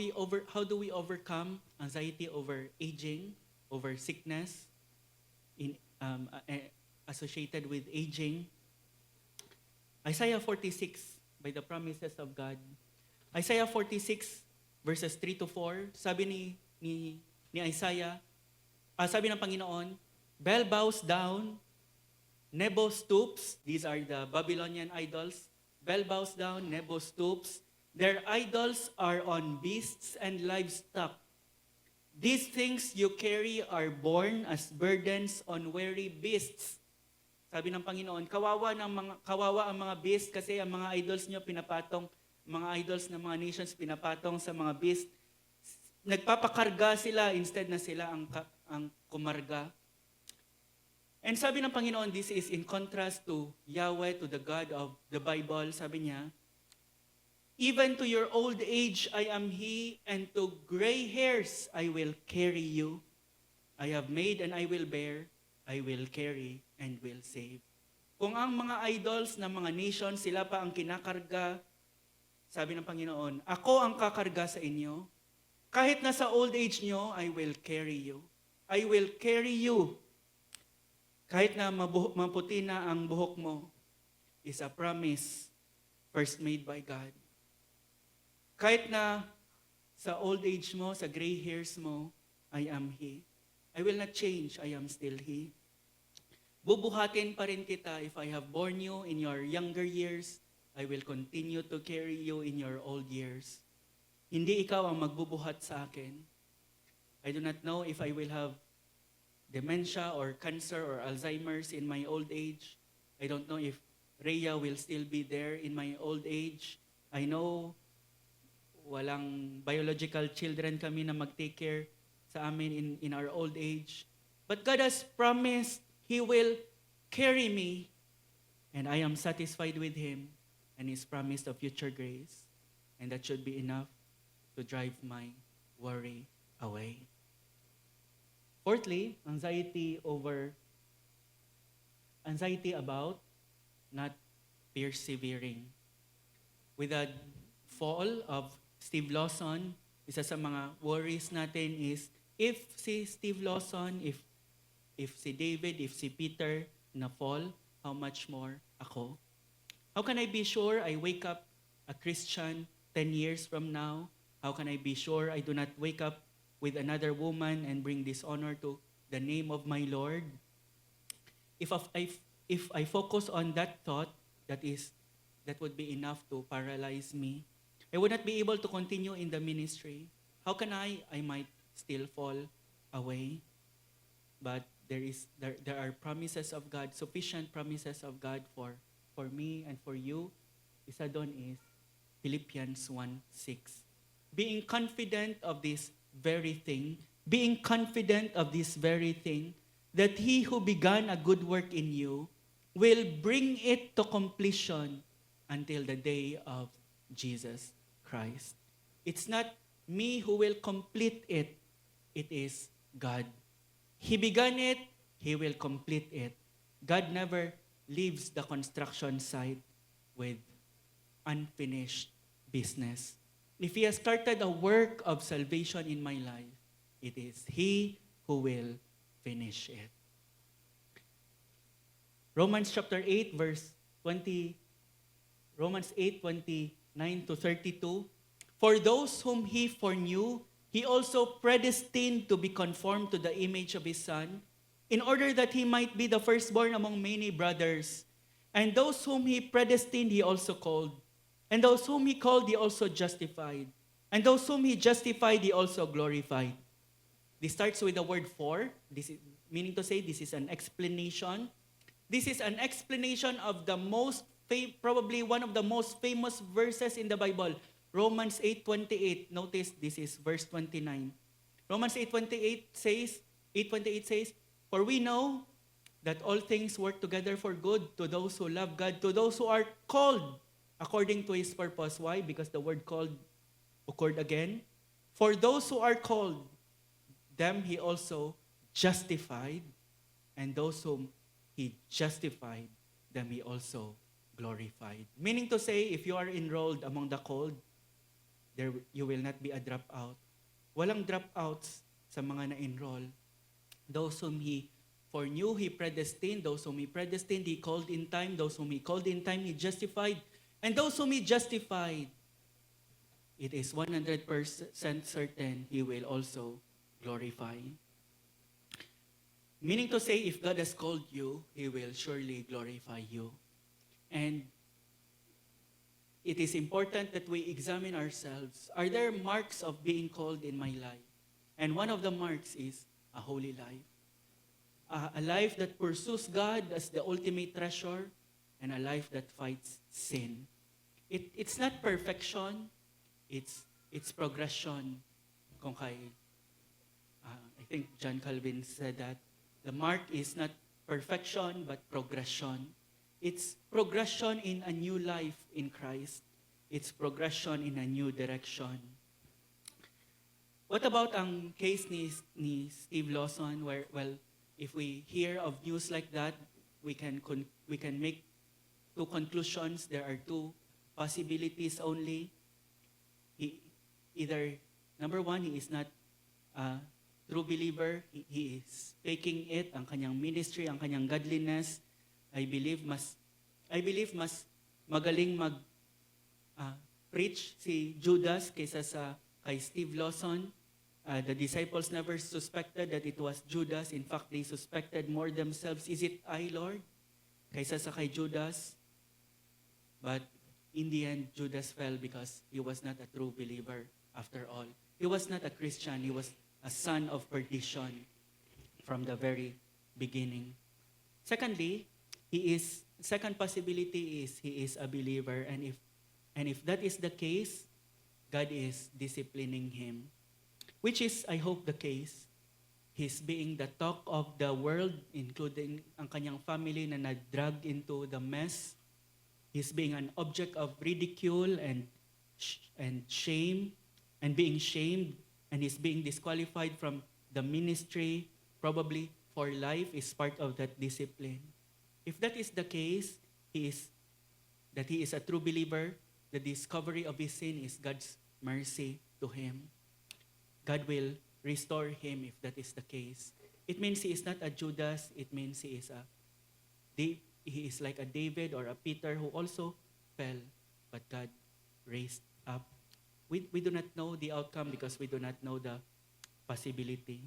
do we overcome anxiety over aging, over sickness associated with aging? Isaiah 46, by the promises of God. Isaiah 46, verses 3 to 4, sabi ni Isaiah, sabi ng Panginoon, Bel bows down, Nebo stoops. These are the Babylonian idols. Bel bows down, Nebo stoops. Their idols are on beasts and livestock. These things you carry are borne as burdens on weary beasts. Sabi ng Panginoon, kawawa ang mga beast kasi ang mga idols nyo pinapatong, mga idols ng mga nations pinapatong sa mga beast. Nagpapakarga sila instead na sila ang kumarga. And sabi ng Panginoon, this is in contrast to Yahweh, to the God of the Bible. Sabi niya, even to your old age I am He, and to gray hairs I will carry you. I have made and I will bear, I will carry and will save. Kung ang mga idols ng mga nation, sila pa ang kinakarga, sabi ng Panginoon, ako ang kakarga sa inyo. Kahit nasa old age nyo, I will carry you. I will carry you. Kahit na maputi na ang buhok mo, is a promise first made by God. Kahit na sa old age mo, sa gray hairs mo, I am He. I will not change, I am still He. Bubuhatin pa rin kita if I have borne you in your younger years, I will continue to carry you in your old years. Hindi ikaw ang magbubuhat sa akin. I do not know if I will have dementia or cancer or Alzheimer's in my old age. I don't know if Rhea will still be there in my old age. I know walang biological children kami na mag-take care sa amin in our old age. But God has promised He will carry me, and I am satisfied with Him and His promise of future grace. And that should be enough to drive my worry away. Fourthly, anxiety about not persevering. With the fall of Steve Lawson, isa sa mga worries natin is, if si Steve Lawson, if si David, if si Peter na fall, how much more ako? How can I be sure I wake up a Christian 10 years from now? How can I be sure I do not wake up with another woman and bring dishonor to the name of my Lord? If I focus on that thought, that would be enough to paralyze me. I would not be able to continue in the ministry. How can I might still fall away. But there are promises of God, sufficient promises of God for me and for you. Isa doon is Philippians 1:6. Being confident of this very thing, that He who began a good work in you will bring it to completion until the day of Jesus Christ. It's not me who will complete it. It is God. He began it, He will complete it. God never leaves the construction site with unfinished business. If He has started a work of salvation in my life, it is He who will finish it. Romans chapter 8, verse 20, Romans 8:29 to 32. For those whom He foreknew, He also predestined to be conformed to the image of His Son, in order that He might be the firstborn among many brothers. And those whom He predestined, He also called. And those whom He called, He also justified. And those whom He justified, He also glorified. This starts with the word for, meaning to say this is an explanation. This is an explanation of the probably one of the most famous verses in the Bible. Romans 8:28. Notice this is verse 29. Romans 8:28 says, for we know that all things work together for good to those who love God, to those who are called according to His purpose. Why? Because the word called occurred again. For those who are called, them He also justified, and those whom He justified, them He also glorified. Meaning to say, if you are enrolled among the called, you will not be a dropout. Walang dropouts sa mga na-enroll. Those whom He foreknew, He predestined. Those whom He predestined, He called in time. Those whom He called in time, He justified. And those whom He justified, it is 100% certain He will also glorify. Meaning to say, if God has called you, He will surely glorify you. And it is important that we examine ourselves. Are there marks of being called in my life? And one of the marks is a holy life. A life that pursues God as the ultimate treasure, and a life that fights sin. It's not perfection, it's progression. Kung kay, I think John Calvin said that the mark is not perfection but progression. It's progression in a new life in Christ. It's progression in a new direction. What about ang case ni Steve Lawson where, well, if we hear of news like that, we can make two conclusions. There are two possibilities only. Either, number one, he is not a true believer. He is faking it, ang kanyang ministry, ang kanyang godliness. I believe mas magaling preach si Judas kaysa kay Steve Lawson. The disciples never suspected that it was Judas. In fact, they suspected more themselves. Is it I, Lord? Kaysa sa kay Judas. But in the end, Judas fell because he was not a true believer after all. He was not a Christian. He was a son of perdition from the very beginning. Secondly, second possibility is he is a believer, and if that is the case, God is disciplining him, which is, I hope, the case. He's being the talk of the world, including ang kanyang family na na-drag into the mess. He's being an object of ridicule and shame, and being shamed, and he's being disqualified from the ministry, probably for life, is part of that discipline. If that is the case, he is a true believer. The discovery of his sin is God's mercy to him. God will restore him if that is the case. It means he is not a Judas. It means he is like a David or a Peter who also fell, but God raised up. We do not know the outcome because we do not know the possibility.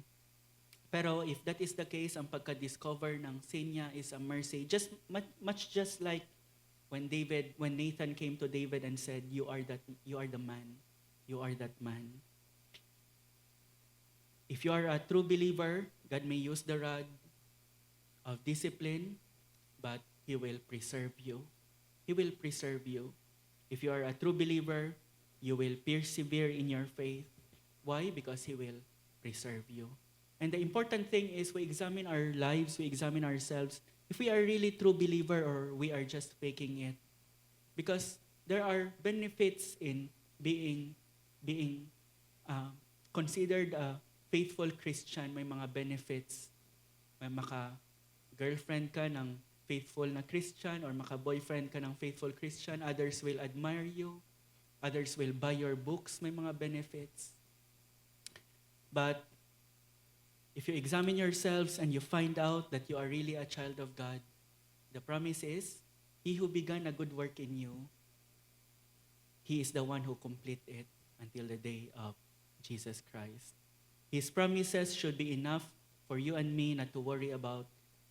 Pero if that is the case, ang pagka-discover ng sin niya is a mercy. Just much just like when Nathan came to David and said, you are the man. You are that man. If you are a true believer, God may use the rod of discipline, but He will preserve you. He will preserve you. If you are a true believer, you will persevere in your faith. Why? Because He will preserve you. And the important thing is we examine our lives, we examine ourselves, if we are really true believer or we are just faking it. Because there are benefits in being considered a faithful Christian. May mga benefits. May maka-girlfriend ka ng faithful na Christian or maka-boyfriend ka ng faithful Christian. Others will admire you. Others will buy your books. May mga benefits. But if you examine yourselves and you find out that you are really a child of God, the promise is, He who began a good work in you, He is the one who complete it until the day of Jesus Christ. His promises should be enough for you and me not to worry about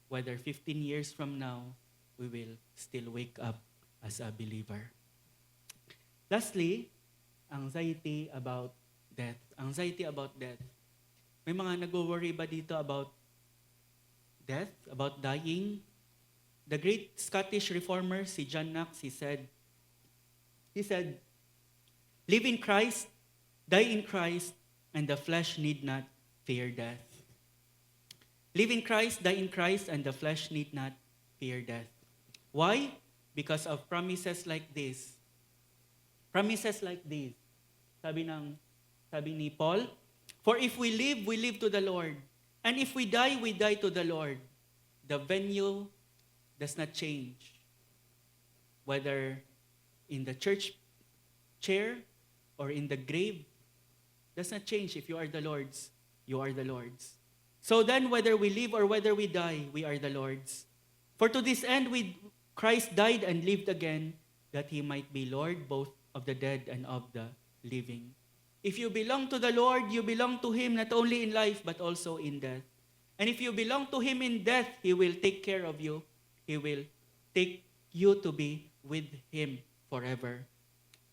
whether 15 years from now we will still wake up as a believer. Lastly, anxiety about death. Anxiety about death. May mga nag-worry ba dito about death, about dying? The great Scottish reformer, si John Knox, he said, live in Christ, die in Christ, and the flesh need not fear death. Live in Christ, die in Christ, and the flesh need not fear death. Why? Because of promises like this. Promises like this. Sabi ni Paul, for if we live to the Lord. And if we die to the Lord. The venue does not change. Whether in the church chair or in the grave, does not change. If you are the Lord's, you are the Lord's. So then, whether we live or whether we die, we are the Lord's. For to this end, Christ died and lived again, that He might be Lord both of the dead and of the living. If you belong to the Lord, you belong to Him not only in life, but also in death. And if you belong to Him in death, He will take care of you. He will take you to be with Him forever.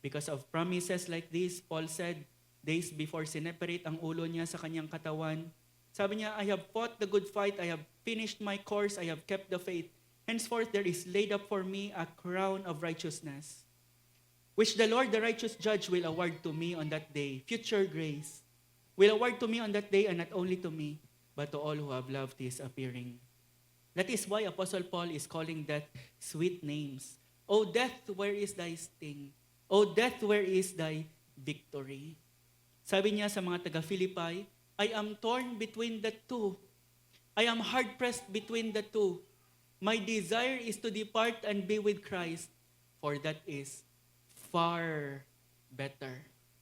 Because of promises like this, Paul said, days before sineparate ang ulo niya sa kanyang katawan, sabi niya, I have fought the good fight, I have finished my course, I have kept the faith. Henceforth there is laid up for me a crown of righteousness, which the Lord, the righteous judge, will award to me on that day. Future grace will award to me on that day, and not only to me, but to all who have loved His appearing. That is why Apostle Paul is calling death sweet names. O death, where is thy sting? O death, where is thy victory? Sabi niya sa mga taga-Philippi, I am torn between the two. I am hard-pressed between the two. My desire is to depart and be with Christ, for that is far better.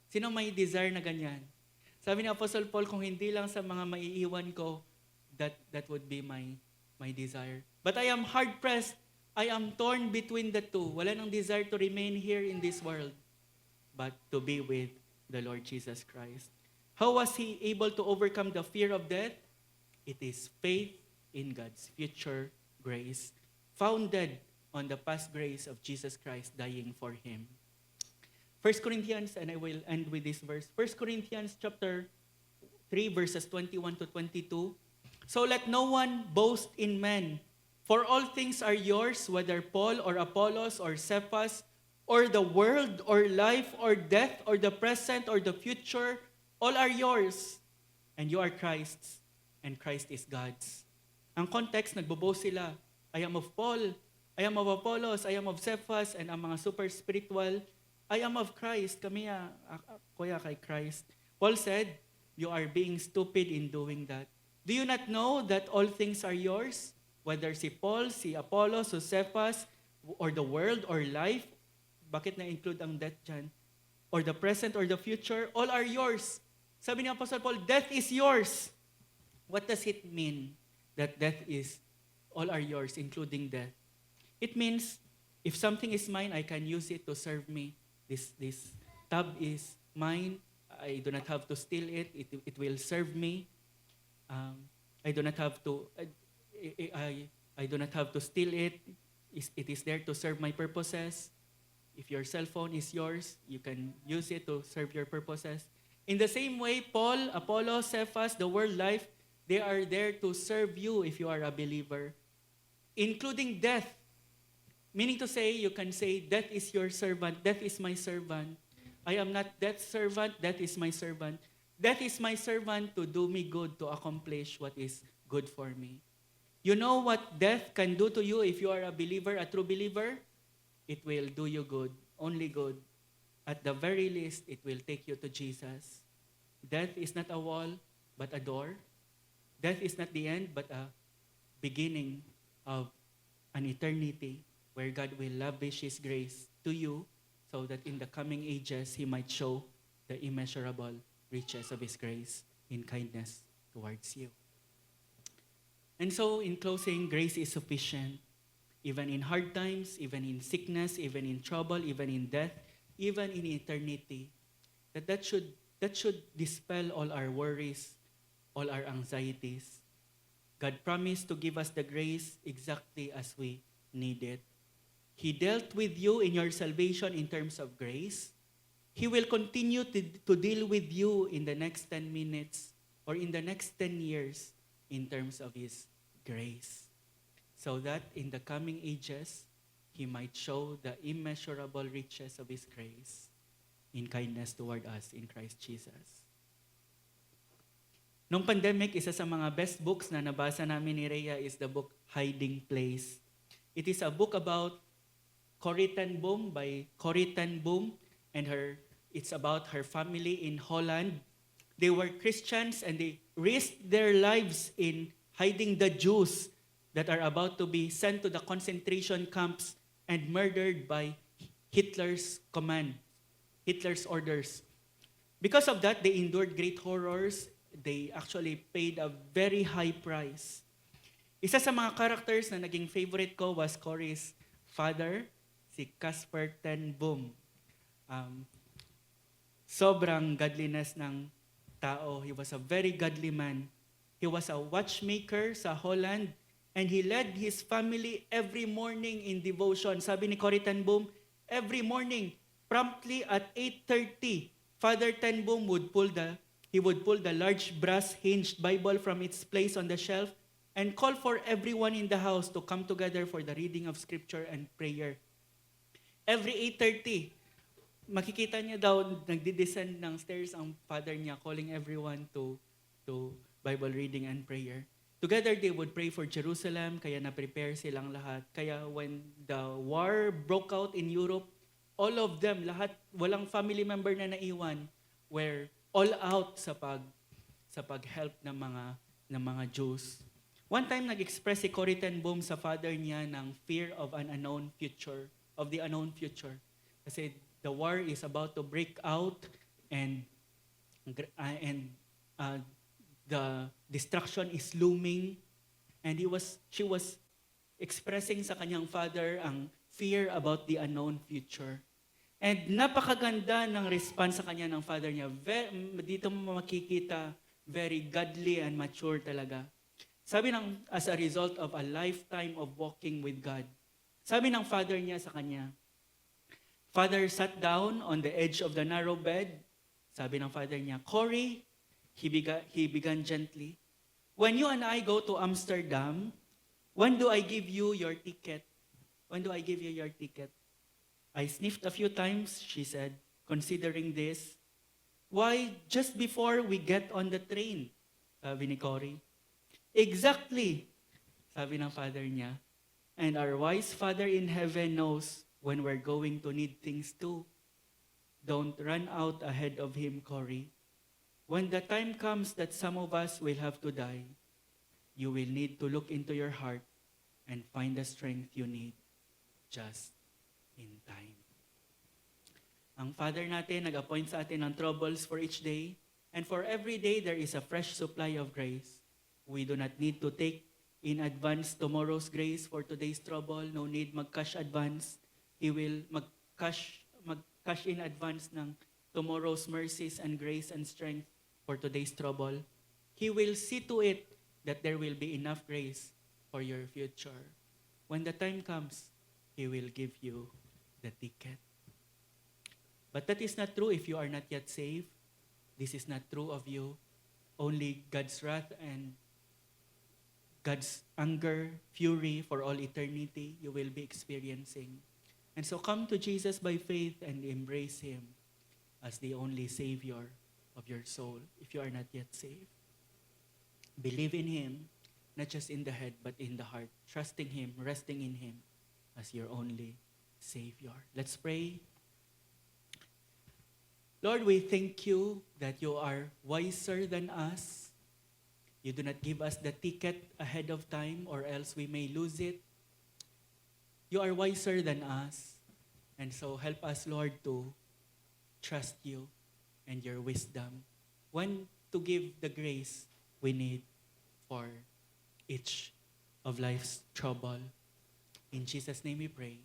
Sino may desire na ganyan? Sabi ni Apostle Paul, kung hindi lang sa mga maiiwan ko, that would be my desire. But I am hard-pressed. I am torn between the two. Wala nang desire to remain here in this world, but to be with the Lord Jesus Christ. How was he able to overcome the fear of death? It is faith in God's future grace, founded on the past grace of Jesus Christ dying for him. 1 Corinthians, and I will end with this verse. 1 Corinthians chapter 3, verses 21 to 22. So let no one boast in men, for all things are yours, whether Paul or Apollos or Cephas, or the world or life or death or the present or the future, all are yours. And you are Christ's, and Christ is God's. Ang context, nagboboast sila. I am of Paul, I am of Apollos, I am of Cephas, and ang mga super spiritual, I am of Christ. Kami kuya kay Christ. Paul said, you are being stupid in doing that. Do you not know that all things are yours? Whether si Paul, si Apollos, o Cephas, or the world, or life, bakit na-include ang death dyan? Or the present, or the future, all are yours. Sabi ni Apostle Paul, death is yours. What does it mean that death is, all are yours, including death? It means, if something is mine, I can use it to serve me. This tub is mine. I do not have to steal it. It will serve me. I do not have to. I do not have to steal it. It is there to serve my purposes. If your cell phone is yours, you can use it to serve your purposes. In the same way, Paul, Apollos, Cephas, the world life, they are there to serve you if you are a believer, including death. Meaning to say, you can say, death is your servant, death is my servant. I am not death's servant, death is my servant. Death is my servant to do me good, to accomplish what is good for me. You know what death can do to you if you are a believer, a true believer? It will do you good, only good. At the very least, it will take you to Jesus. Death is not a wall, but a door. Death is not the end, but a beginning of an eternity where God will lavish His grace to you so that in the coming ages, He might show the immeasurable riches of His grace in kindness towards you. And so, in closing, grace is sufficient. Even in hard times, even in sickness, even in trouble, even in death, even in eternity. That should dispel all our worries, all our anxieties. God promised to give us the grace exactly as we need it. He dealt with you in your salvation in terms of grace. He will continue to deal with you in the next 10 minutes or in the next 10 years in terms of His grace. So that in the coming ages, He might show the immeasurable riches of His grace in kindness toward us in Christ Jesus. Nung pandemic, isa sa mga best books na nabasa namin ni Rhea is the book Hiding Place. It is a book about Corrie ten Boom by Corrie ten Boom, and it's about her family in Holland. They were Christians and they risked their lives in hiding the Jews that are about to be sent to the concentration camps and murdered by Hitler's command, Hitler's orders. Because of that, they endured great horrors. They actually paid a very high price. Isa sa mga characters na naging favorite ko was Corrie's father, si Casper ten Boom. Sobrang godliness ng tao. He was a very godly man. He was a watchmaker sa Holland, and he led his family every morning in devotion. Sabi ni Corrie ten Boom, every morning, promptly at 8:30, Father ten Boom would pull the large brass hinged Bible from its place on the shelf and call for everyone in the house to come together for the reading of scripture and prayer. Every 8:30, makikita niya daw nagdi-descend ng stairs ang father niya, calling everyone to Bible reading and prayer. Together they would pray for Jerusalem, kaya na-prepare silang lahat. Kaya when the war broke out in Europe, all of them, lahat, walang family member na naiwan, were all out sa pag-help ng mga Jews. One time nag-express si Corrie ten Boom sa father niya ng fear of the unknown future. Kasi the war is about to break out and the destruction is looming, and she was expressing sa kanyang father ang fear about the unknown future. And napakaganda ng response sa kanya ng father niya. Dito mo makikita, very godly and mature talaga. Sabi as a result of a lifetime of walking with God, sabi ng father niya sa kanya, Father sat down on the edge of the narrow bed. Sabi ng father niya, Corey, he began gently, when you and I go to Amsterdam, when do I give you your ticket? When do I give you your ticket? I sniffed a few times, she said, considering this. Why, just before we get on the train, sabi ni Corey. Exactly, sabi ng father niya. And our wise Father in heaven knows when we're going to need things too. Don't run out ahead of him, Corey. When the time comes that some of us will have to die, you will need to look into your heart and find the strength you need just in time. Ang Father natin nag-appoint sa atin ng troubles for each day, and for every day there is a fresh supply of grace. We do not need to take in advance tomorrow's grace for today's trouble. No need mag-cash advance. He will mag-cash in advance ng tomorrow's mercies and grace and strength for today's trouble. He will see to it that there will be enough grace for your future. When the time comes, He will give you the ticket. But that is not true if you are not yet saved. This is not true of you. Only God's wrath and God's anger, fury for all eternity you will be experiencing. And so come to Jesus by faith and embrace Him as the only Savior of your soul if you are not yet saved. Believe in Him, not just in the head but in the heart, trusting Him, resting in Him as your only Savior. Let's pray. Lord, we thank you that you are wiser than us. You do not give us the ticket ahead of time or else we may lose it. You are wiser than us. And so help us, Lord, to trust you and your wisdom when to give the grace we need for each of life's trouble. In Jesus' name we pray.